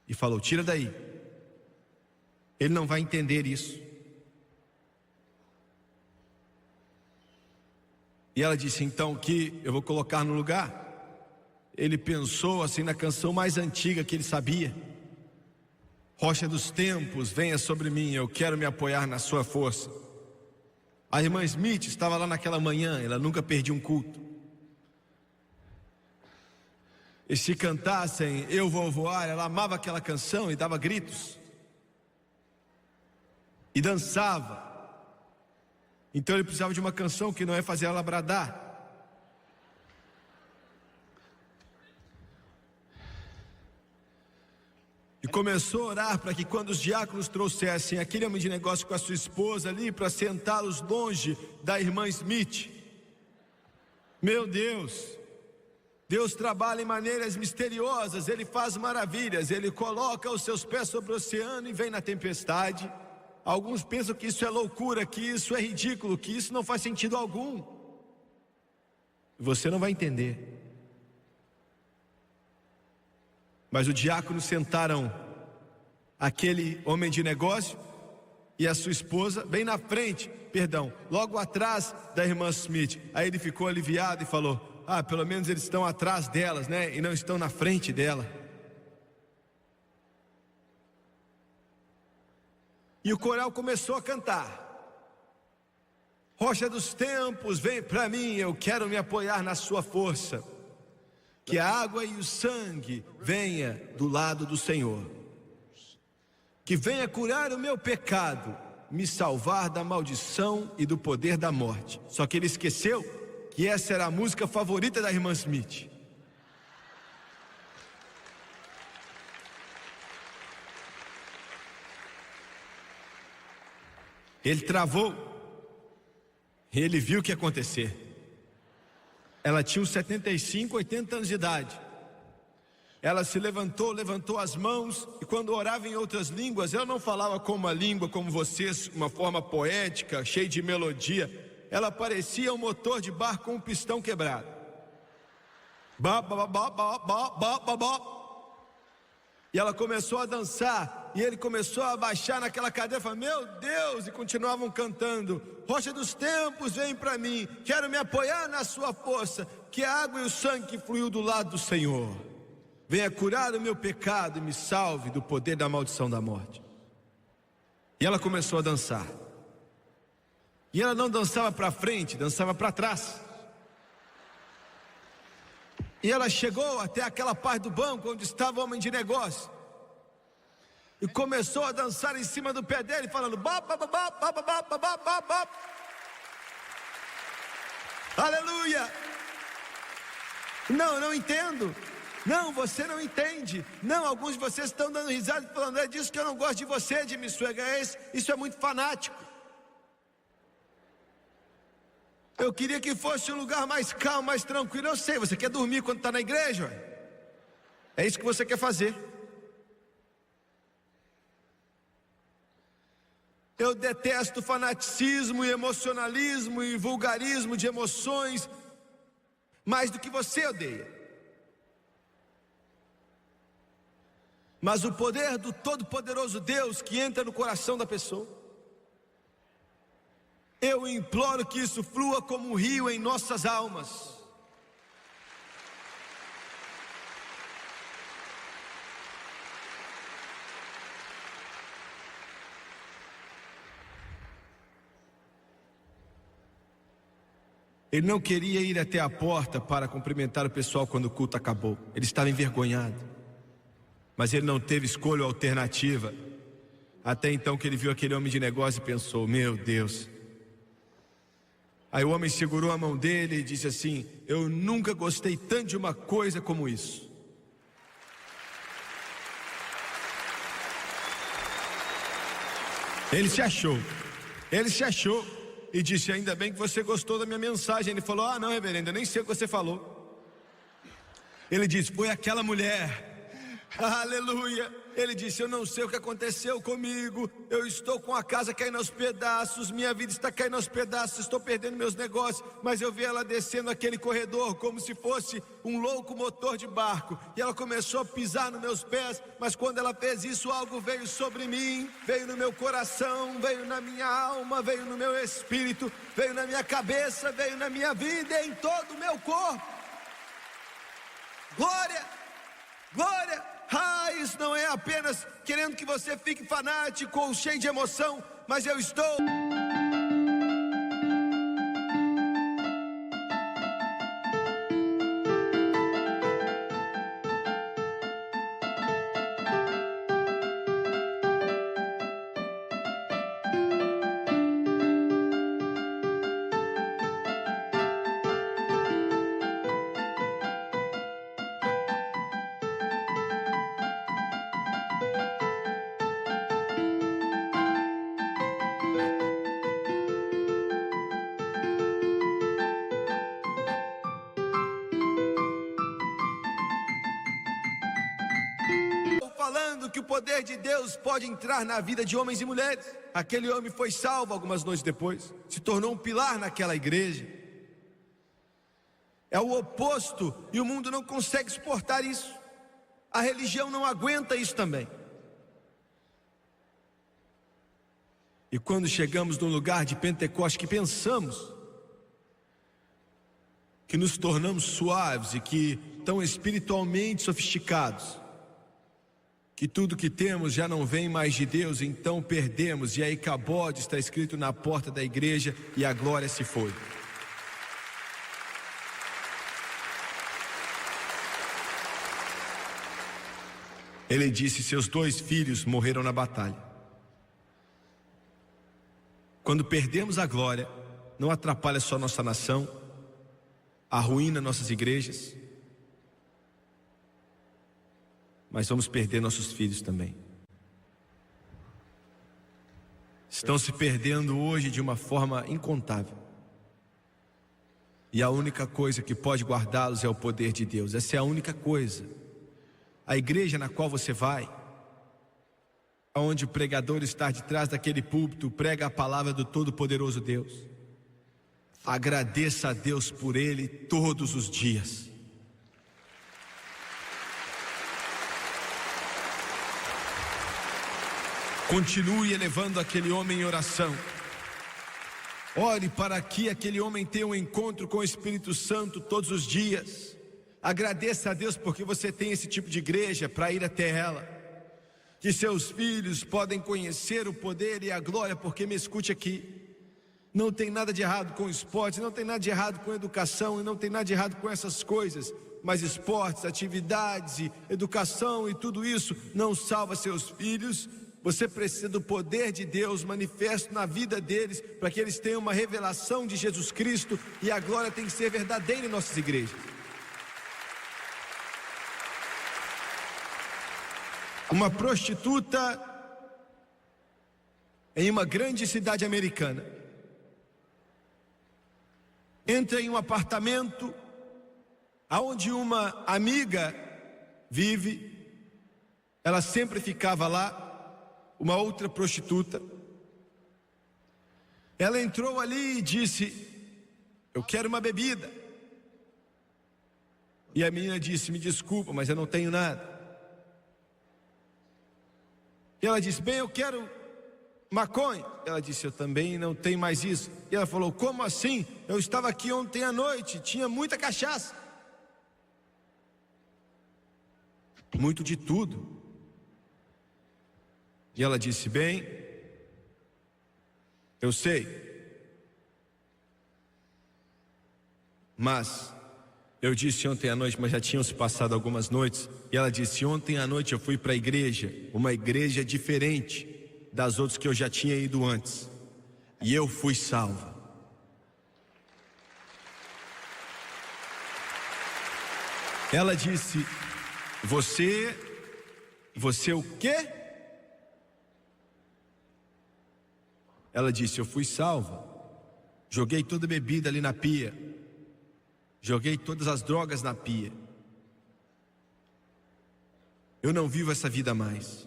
e falou: tira daí, ele não vai entender isso. E ela disse: então, que eu vou colocar no lugar? Ele pensou assim na canção mais antiga que ele sabia: Rocha dos tempos, venha sobre mim, eu quero me apoiar na sua força. A irmã Smith estava lá naquela manhã, ela nunca perdia um culto. E se cantassem Eu Vou Voar, ela amava aquela canção e dava gritos. E dançava. Então ele precisava de uma canção que não é fazer ela bradar. E começou a orar para que quando os diáconos trouxessem aquele homem de negócio com a sua esposa ali, para sentá-los longe da irmã Smith. Meu Deus, Deus trabalha em maneiras misteriosas, Ele faz maravilhas, Ele coloca os seus pés sobre o oceano e vem na tempestade. Alguns pensam que isso é loucura, que isso é ridículo, que isso não faz sentido algum. Você não vai entender. Mas o diácono sentaram aquele homem de negócio e a sua esposa bem na frente, logo atrás da irmã Smith. Aí ele ficou aliviado e falou: pelo menos eles estão atrás delas, né? E não estão na frente dela. E o coral começou a cantar: Rocha dos tempos, vem para mim, eu quero me apoiar na sua força. Que a água e o sangue venha do lado do Senhor. Que venha curar o meu pecado, me salvar da maldição e do poder da morte. Só que ele esqueceu que essa era a música favorita da irmã Smith. Ele travou. E ele viu o que ia acontecer. Ela tinha uns 75, 80 anos de idade. Ela se levantou, levantou as mãos, e quando orava em outras línguas, ela não falava como uma língua como vocês, uma forma poética, cheia de melodia. Ela parecia um motor de barco com um pistão quebrado. Ba, ba, ba, ba, ba, ba, ba, ba. E ela começou a dançar, e ele começou a baixar naquela cadeira, falando, meu Deus, e continuavam cantando, rocha dos tempos, vem para mim, quero me apoiar na sua força, que a água e o sangue que fluiu do lado do Senhor, venha curar o meu pecado e me salve do poder da maldição da morte. E ela começou a dançar, e ela não dançava para frente, dançava para trás. E ela chegou até aquela parte do banco onde estava o homem de negócio e começou a dançar em cima do pé dele, falando bop, bop, bop, bop, bop, bop, bop, bop. Aleluia. Não entendo. Não, você não entende. Não, alguns de vocês estão dando risada e falando, é disso que eu não gosto de você, Jimmy Swaggart. Isso é muito fanático. Eu queria que fosse um lugar mais calmo, mais tranquilo. Eu sei, você quer dormir quando está na igreja, ué? É isso que você quer fazer. Eu detesto fanaticismo e emocionalismo e vulgarismo de emoções mais do que você odeia. Mas o poder do Todo-Poderoso Deus que entra no coração da pessoa, eu imploro que isso flua como um rio em nossas almas. Ele não queria ir até a porta para cumprimentar o pessoal quando o culto acabou. Ele estava envergonhado. Mas ele não teve escolha ou alternativa. Até então que ele viu aquele homem de negócio e pensou, meu Deus. Aí o homem segurou a mão dele e disse assim, eu nunca gostei tanto de uma coisa como isso. Ele se achou e disse, ainda bem que você gostou da minha mensagem. Ele falou, não, reverendo, eu nem sei o que você falou. Ele disse, foi aquela mulher. Aleluia. Ele disse, eu não sei o que aconteceu comigo, eu estou com a casa caindo aos pedaços, minha vida está caindo aos pedaços, estou perdendo meus negócios, mas eu vi ela descendo aquele corredor como se fosse um louco motor de barco, e ela começou a pisar nos meus pés, mas quando ela fez isso, algo veio sobre mim, veio no meu coração, veio na minha alma, veio no meu espírito, veio na minha cabeça, veio na minha vida e em todo o meu corpo. Glória, glória. Isso não é apenas querendo que você fique fanático ou cheio de emoção, mas eu estou... falando que o poder de Deus pode entrar na vida de homens e mulheres. Aquele homem foi salvo algumas noites depois, se tornou um pilar naquela igreja. É o oposto e o mundo não consegue suportar isso. A religião não aguenta isso também. E quando chegamos num lugar de Pentecoste que pensamos que nos tornamos suaves e que tão espiritualmente sofisticados, que tudo que temos já não vem mais de Deus, então perdemos, e aí Cabode está escrito na porta da igreja e a glória se foi. Ele disse, seus 2 filhos morreram na batalha. Quando perdemos a glória, não atrapalha só nossa nação, arruína nossas igrejas, mas vamos perder nossos filhos também. Estão se perdendo hoje de uma forma incontável. E a única coisa que pode guardá-los é o poder de Deus. Essa é a única coisa a igreja na qual você vai, onde o pregador está de trás daquele púlpito, prega a palavra do Todo-Poderoso Deus. Agradeça a Deus por ele todos os dias. Continue elevando aquele homem em oração. Ore para que aquele homem tenha um encontro com o Espírito Santo todos os dias. Agradeça a Deus porque você tem esse tipo de igreja para ir até ela. Que seus filhos podem conhecer o poder e a glória, porque me escute aqui. Não tem nada de errado com esporte, não tem nada de errado com educação, e não tem nada de errado com essas coisas. Mas esportes, atividades, educação e tudo isso não salva seus filhos. Você precisa do poder de Deus manifesto na vida deles, para que eles tenham uma revelação de Jesus Cristo, e a glória tem que ser verdadeira em nossas igrejas. Uma prostituta em uma grande cidade americana entra em um apartamento aonde uma amiga vive. Ela sempre ficava lá, uma outra prostituta. Ela entrou ali e disse: eu quero uma bebida. E a menina disse: me desculpa, mas eu não tenho nada. E ela disse: bem, eu quero maconha. Ela disse: eu também não tenho mais isso. E ela falou: como assim? Eu estava aqui ontem à noite, tinha muita cachaça. Muito de tudo. E ela disse: bem, eu sei, mas eu disse ontem à noite, mas já tinham se passado algumas noites. E ela disse: ontem à noite eu fui para a igreja, uma igreja diferente das outras que eu já tinha ido antes, e eu fui salva. Ela disse: você o quê? Ela disse: eu fui salva. Joguei toda a bebida ali na pia, joguei todas as drogas na pia. Eu não vivo essa vida mais.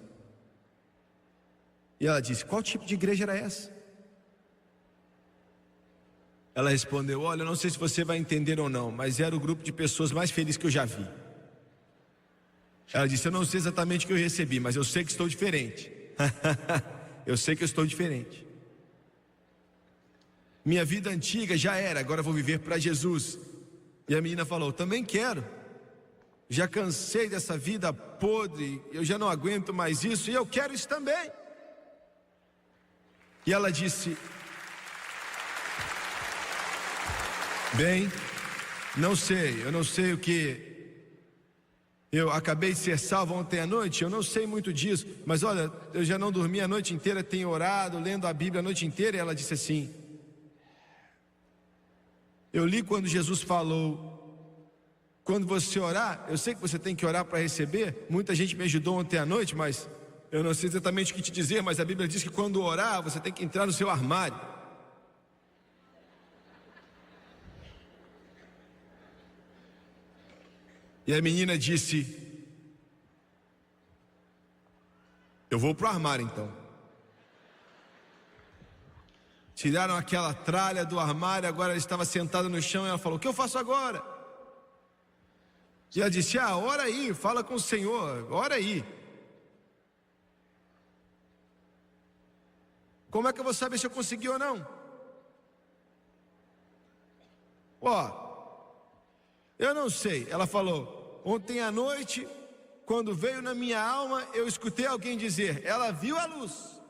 E ela disse: qual tipo de igreja era essa? Ela respondeu: olha, eu não sei se você vai entender ou não, mas era o grupo de pessoas mais felizes que eu já vi. Ela disse: eu não sei exatamente o que eu recebi, mas eu sei que estou diferente. Eu sei que eu estou diferente. Minha vida antiga já era, agora eu vou viver para Jesus. E a menina falou: também quero. Já cansei dessa vida podre, eu já não aguento mais isso, e eu quero isso também. E ela disse: bem, não sei, eu não sei o que. Eu acabei de ser salvo ontem à noite, eu não sei muito disso, mas olha, eu já não dormi a noite inteira, tenho orado, lendo a Bíblia a noite inteira. E ela disse assim: eu li quando Jesus falou: quando você orar, eu sei que você tem que orar para receber. Muita gente me ajudou ontem à noite, mas eu não sei exatamente o que te dizer, mas a Bíblia diz que quando orar, você tem que entrar no seu armário. E a menina disse: eu vou para o armário então. Tiraram aquela tralha do armário, agora ela estava sentada no chão, e ela falou: o que eu faço agora? E ela disse: ora aí, fala com o Senhor, ora aí. Como é que eu vou saber se eu consegui ou não? Eu não sei. Ela falou: ontem à noite, quando veio na minha alma, eu escutei alguém dizer: ela viu a luz.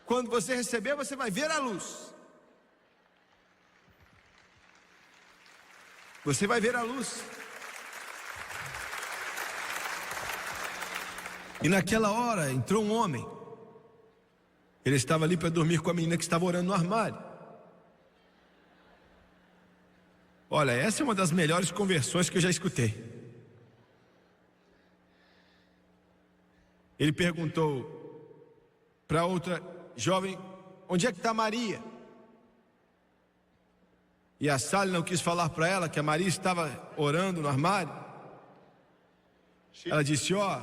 Quando você receber, você vai ver a luz. Você vai ver a luz. E naquela hora entrou um homem. Ele estava ali para dormir com a menina que estava orando no armário. Olha, essa é uma das melhores conversões que eu já escutei. Ele perguntou para outra jovem: onde é que está Maria? E a Sally não quis falar para ela que a Maria estava orando no armário. Ela disse: ó.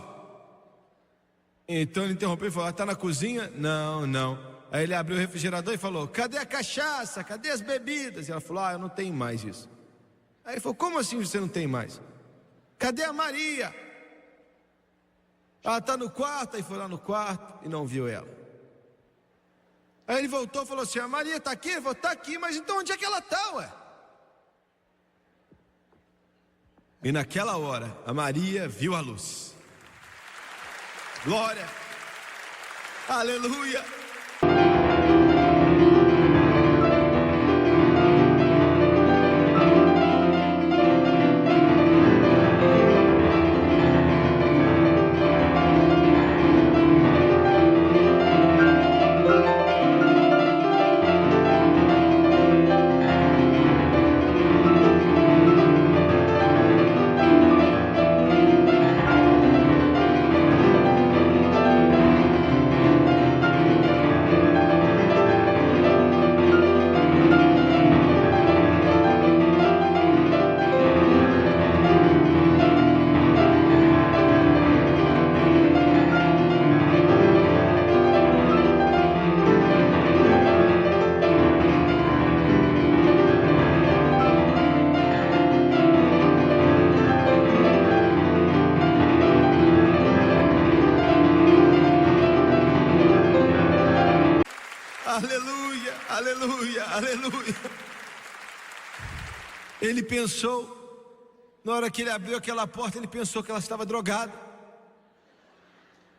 Então ele interrompeu e falou: está na cozinha? Não, não. Aí ele abriu o refrigerador e falou: cadê a cachaça? Cadê as bebidas? E ela falou: eu não tenho mais isso. Aí ele falou: como assim você não tem mais? Cadê a Maria? Ela está no quarto. Aí foi lá no quarto e não viu ela. Aí ele voltou e falou assim: a Maria está aqui? Ele falou: está aqui, mas então onde é que ela está, ué? E naquela hora a Maria viu a luz. Glória, aleluia. Aleluia, aleluia, aleluia. Ele pensou, na hora que ele abriu aquela porta, ele pensou que ela estava drogada.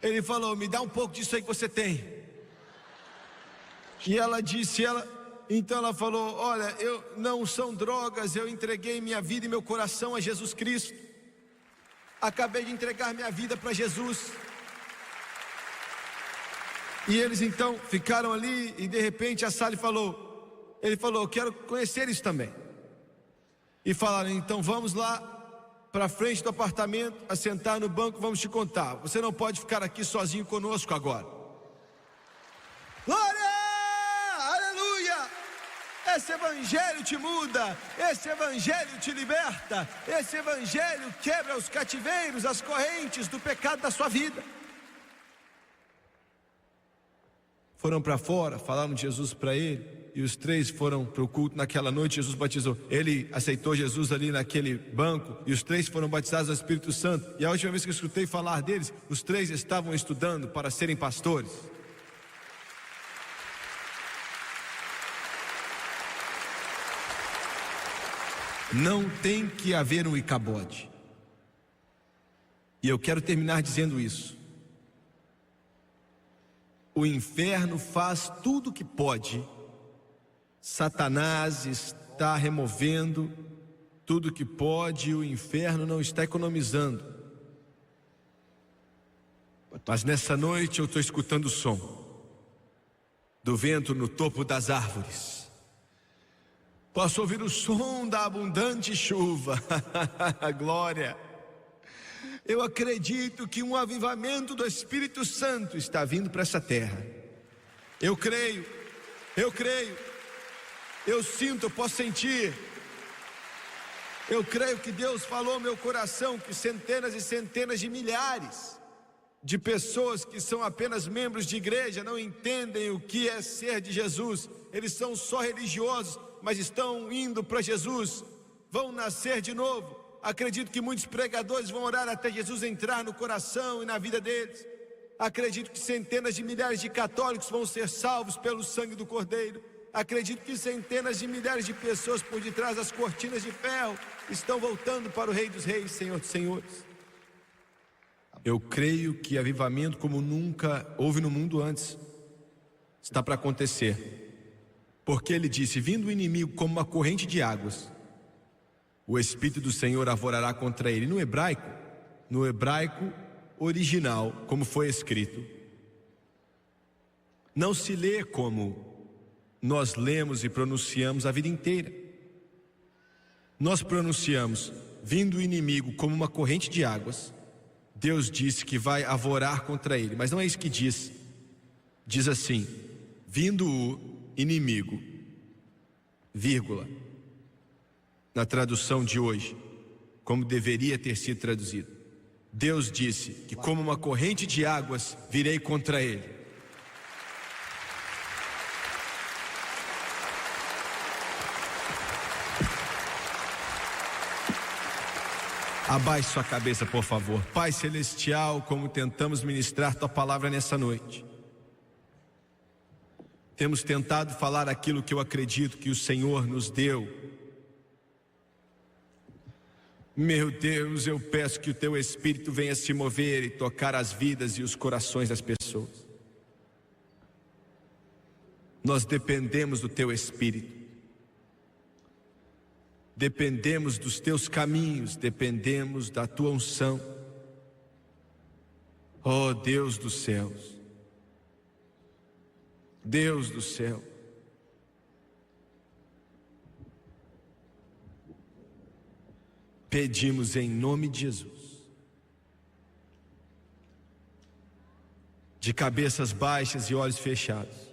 Ele falou: me dá um pouco disso aí que você tem. E ela disse, então ela falou: olha, não são drogas, eu entreguei minha vida e meu coração a Jesus Cristo. Acabei de entregar minha vida para Jesus. E eles então ficaram ali e de repente a Sally falou, ele falou: quero conhecer isso também. E falaram: então vamos lá para frente do apartamento, assentar no banco, vamos te contar. Você não pode ficar aqui sozinho conosco agora. Glória, aleluia. Esse evangelho te muda, esse evangelho te liberta, esse evangelho quebra os cativeiros, as correntes do pecado da sua vida. Foram para fora, falaram de Jesus para ele, e os três foram para o culto naquela noite. Jesus batizou, ele aceitou Jesus ali naquele banco, e os três foram batizados no Espírito Santo. E a última vez que eu escutei falar deles, os três estavam estudando para serem pastores. Não tem que haver um Icabode. E eu quero terminar dizendo isso. O inferno faz tudo o que pode. Satanás está removendo tudo o que pode, e o inferno não está economizando. Mas nessa noite eu estou escutando o som do vento no topo das árvores. Posso ouvir o som da abundante chuva. Glória. Eu acredito que um avivamento do Espírito Santo está vindo para essa terra. Eu creio, eu sinto, eu posso sentir. Eu creio que Deus falou ao meu coração que centenas e centenas de milhares de pessoas que são apenas membros de igreja não entendem o que é ser de Jesus. Eles são só religiosos, mas estão indo para Jesus, vão nascer de novo. Acredito que muitos pregadores vão orar até Jesus entrar no coração e na vida deles. Acredito que centenas de milhares de católicos vão ser salvos pelo sangue do Cordeiro. Acredito que centenas de milhares de pessoas por detrás das cortinas de ferro estão voltando para o Rei dos Reis, Senhor dos Senhores. Eu creio que avivamento como nunca houve no mundo antes está para acontecer. Porque ele disse: vindo o inimigo como uma corrente de águas, o Espírito do Senhor arvorará contra ele. No hebraico original, como foi escrito, não se lê como nós lemos e pronunciamos a vida inteira. Nós pronunciamos: vindo o inimigo como uma corrente de águas. Deus disse que vai arvorar contra ele, mas não é isso que diz. Diz assim: vindo o inimigo, vírgula, na tradução de hoje, como deveria ter sido traduzido. Deus disse que como uma corrente de águas virei contra ele. Abaixe sua cabeça, por favor. Pai Celestial, como tentamos ministrar tua palavra nessa noite, temos tentado falar aquilo que eu acredito que o Senhor nos deu. Meu Deus, eu peço que o teu Espírito venha se mover e tocar as vidas e os corações das pessoas. Nós dependemos do teu Espírito. Dependemos dos teus caminhos, dependemos da tua unção. Oh Deus dos céus, Deus do céu, pedimos em nome de Jesus, de cabeças baixas e olhos fechados.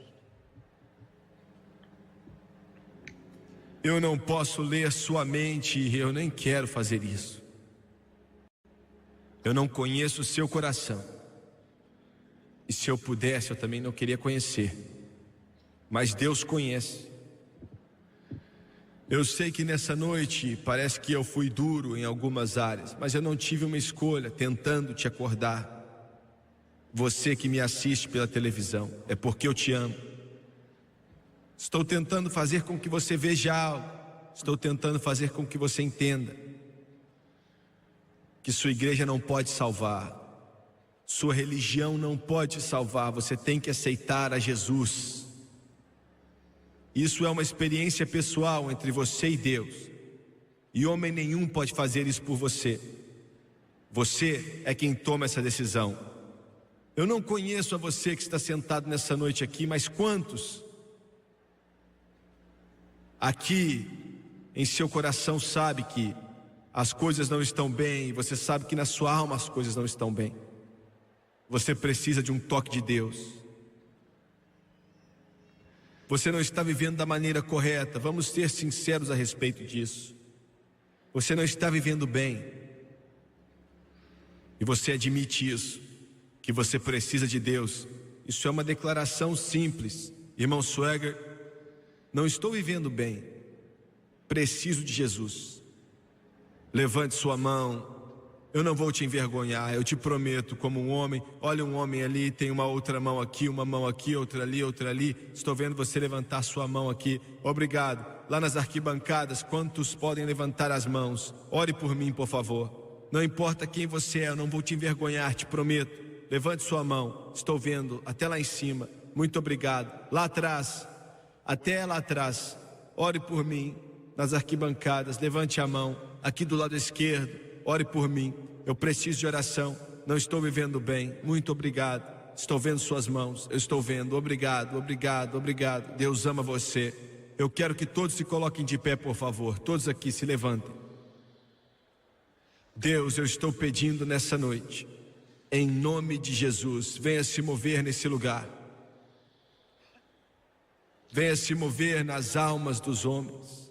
Eu não posso ler sua mente e eu nem quero fazer isso. Eu não conheço o seu coração. E se eu pudesse, eu também não queria conhecer. Mas Deus conhece. Eu sei que nessa noite parece que eu fui duro em algumas áreas, mas eu não tive uma escolha tentando te acordar. Você que me assiste pela televisão, é porque eu te amo. Estou tentando fazer com que você veja algo. Estou tentando fazer com que você entenda que sua igreja não pode salvar, sua religião não pode salvar. Você tem que aceitar a Jesus. Isso é uma experiência pessoal entre você e Deus, e homem nenhum pode fazer isso por você. Você é quem toma essa decisão. Eu não conheço a você que está sentado nessa noite aqui, mas quantos aqui em seu coração sabe que as coisas não estão bem, e você sabe que na sua alma as coisas não estão bem? Você precisa de um toque de Deus. Você não está vivendo da maneira correta, vamos ser sinceros a respeito disso. Você não está vivendo bem, e você admite isso, que você precisa de Deus. Isso é uma declaração simples. Irmão Swagger, não estou vivendo bem, preciso de Jesus. Levante sua mão. Eu não vou te envergonhar, eu te prometo, como um homem. Olha, um homem ali, tem uma outra mão aqui, uma mão aqui, outra ali, outra ali. Estou vendo você levantar sua mão aqui. Obrigado. Lá nas arquibancadas, quantos podem levantar as mãos? Ore por mim, por favor. Não importa quem você é, eu não vou te envergonhar, te prometo. Levante sua mão. Estou vendo, até lá em cima. Muito obrigado. Lá atrás, até lá atrás. Ore por mim, nas arquibancadas. Levante a mão. Aqui do lado esquerdo. Ore por mim, eu preciso de oração, não estou vivendo bem, muito obrigado. Estou vendo suas mãos, eu estou vendo, obrigado, obrigado, obrigado. Deus ama você. Eu quero que todos se coloquem de pé, por favor, todos aqui se levantem. Deus, eu estou pedindo nessa noite, em nome de Jesus, venha se mover nesse lugar. Venha se mover nas almas dos homens.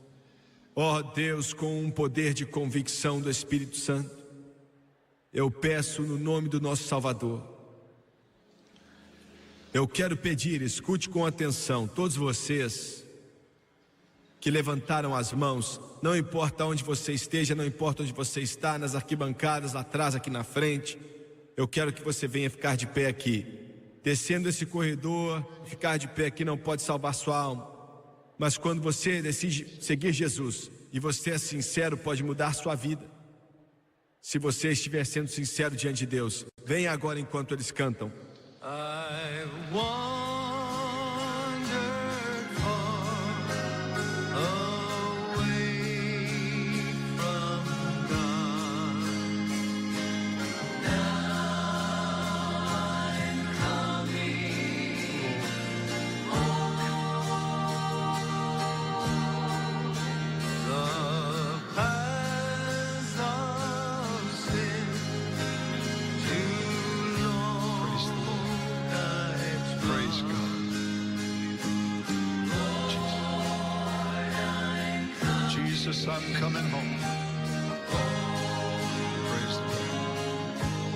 Ó Deus, com um poder de convicção do Espírito Santo, eu peço no nome do nosso Salvador. Eu quero pedir, escute com atenção, todos vocês que levantaram as mãos, não importa onde você esteja, não importa onde você está, nas arquibancadas, lá atrás, aqui na frente, eu quero que você venha ficar de pé aqui. Descendo esse corredor, ficar de pé aqui não pode salvar sua alma. Mas quando você decide seguir Jesus e você é sincero, pode mudar sua vida. Se você estiver sendo sincero diante de Deus, venha agora enquanto eles cantam. I wandered far away from God. Now I'm coming home. The paths of sin too long I've Praise God. Jesus, I'm coming home. Praise the Lord.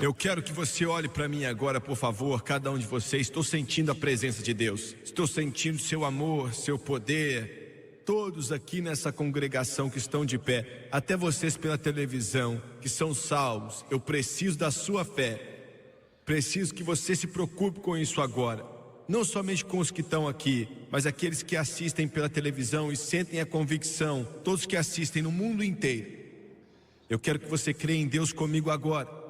Eu quero que você olhe para mim agora, por favor, cada um de vocês. Estou sentindo a presença de Deus. Estou sentindo seu amor, seu poder. Todos aqui nessa congregação que estão de pé, até vocês pela televisão, que são salvos. Eu preciso da sua fé. Preciso que você se preocupe com isso agora. Não somente com os que estão aqui, mas aqueles que assistem pela televisão e sentem a convicção. Todos que assistem no mundo inteiro. Eu quero que você creia em Deus comigo agora.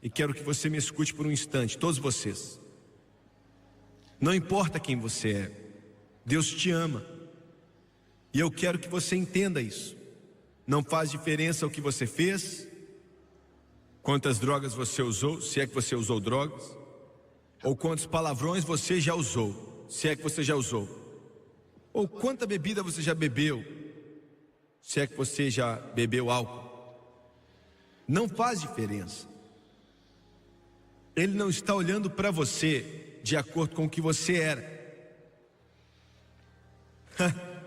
E quero que você me escute por um instante, todos vocês. Não importa quem você é, Deus te ama. E eu quero que você entenda isso. Não faz diferença o que você fez, quantas drogas você usou, se é que você usou drogas, ou quantos palavrões você já usou, se é que você já usou, ou quanta bebida você já bebeu, se é que você já bebeu álcool. Não faz diferença. Ele não está olhando para você de acordo com o que você era.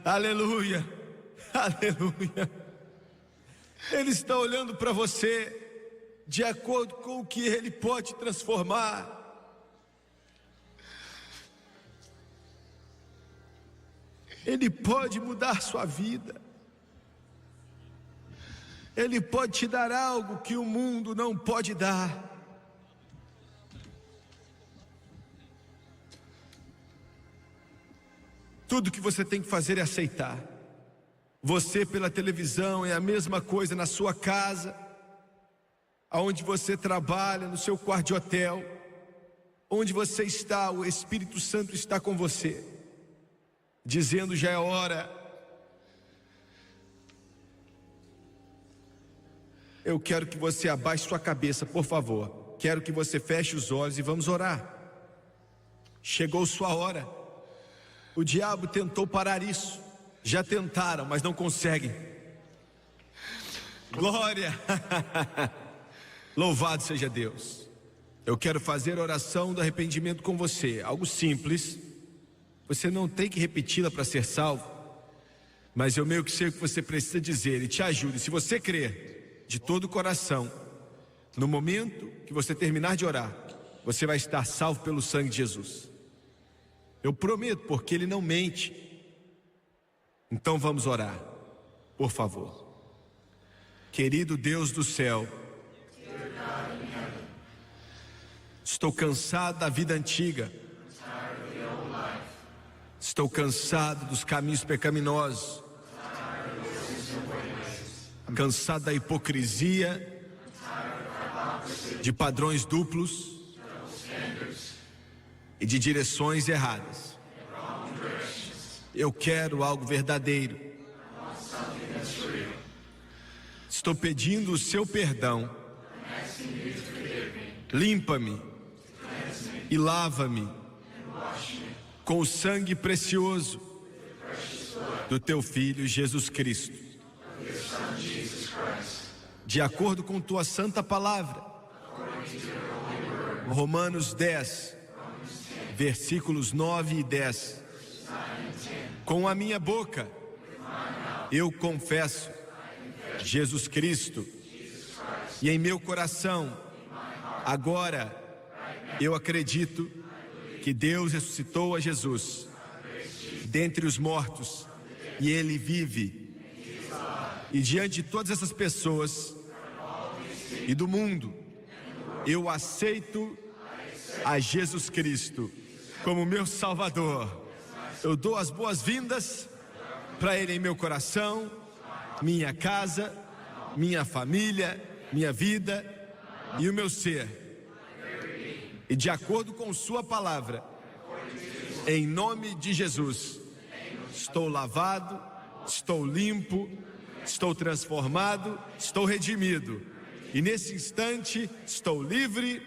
Aleluia, aleluia. Ele está olhando para você de acordo com o que Ele pode transformar. Ele pode mudar sua vida. Ele pode te dar algo que o mundo não pode dar. Tudo que você tem que fazer é aceitar. Você pela televisão é a mesma coisa na sua casa, aonde você trabalha, no seu quarto de hotel, onde você está, o Espírito Santo está com você, dizendo: já é hora. Eu quero que você abaixe sua cabeça, por favor. Quero que você feche os olhos e vamos orar. Chegou sua hora. O diabo tentou parar isso. Já tentaram, mas não conseguem. Glória. Louvado seja Deus. Eu quero fazer a oração do arrependimento com você. Algo simples. Você não tem que repeti-la para ser salvo, mas eu meio que sei o que você precisa dizer e te ajude. Se você crer de todo o coração, no momento que você terminar de orar, você vai estar salvo pelo sangue de Jesus. Eu prometo, porque Ele não mente. Então vamos orar, por favor. Querido Deus do céu, estou cansado da vida antiga. Estou cansado dos caminhos pecaminosos. Cansado da hipocrisia, de padrões duplos e de direções erradas. Eu quero algo verdadeiro. Estou pedindo o seu perdão. Limpa-me e lava-me com o sangue precioso do teu Filho Jesus Cristo. De acordo com tua santa palavra, Romanos 10, versículos 9 e 10. Com a minha boca eu confesso Jesus Cristo, e em meu coração agora eu acredito que Deus ressuscitou a Jesus dentre os mortos e Ele vive. E diante de todas essas pessoas e do mundo, eu aceito a Jesus Cristo como meu Salvador. Eu dou as boas-vindas para Ele em meu coração, minha casa, minha família, minha vida e o meu ser. E de acordo com sua palavra, em nome de Jesus, estou lavado, estou limpo, estou transformado, estou redimido. E nesse instante estou livre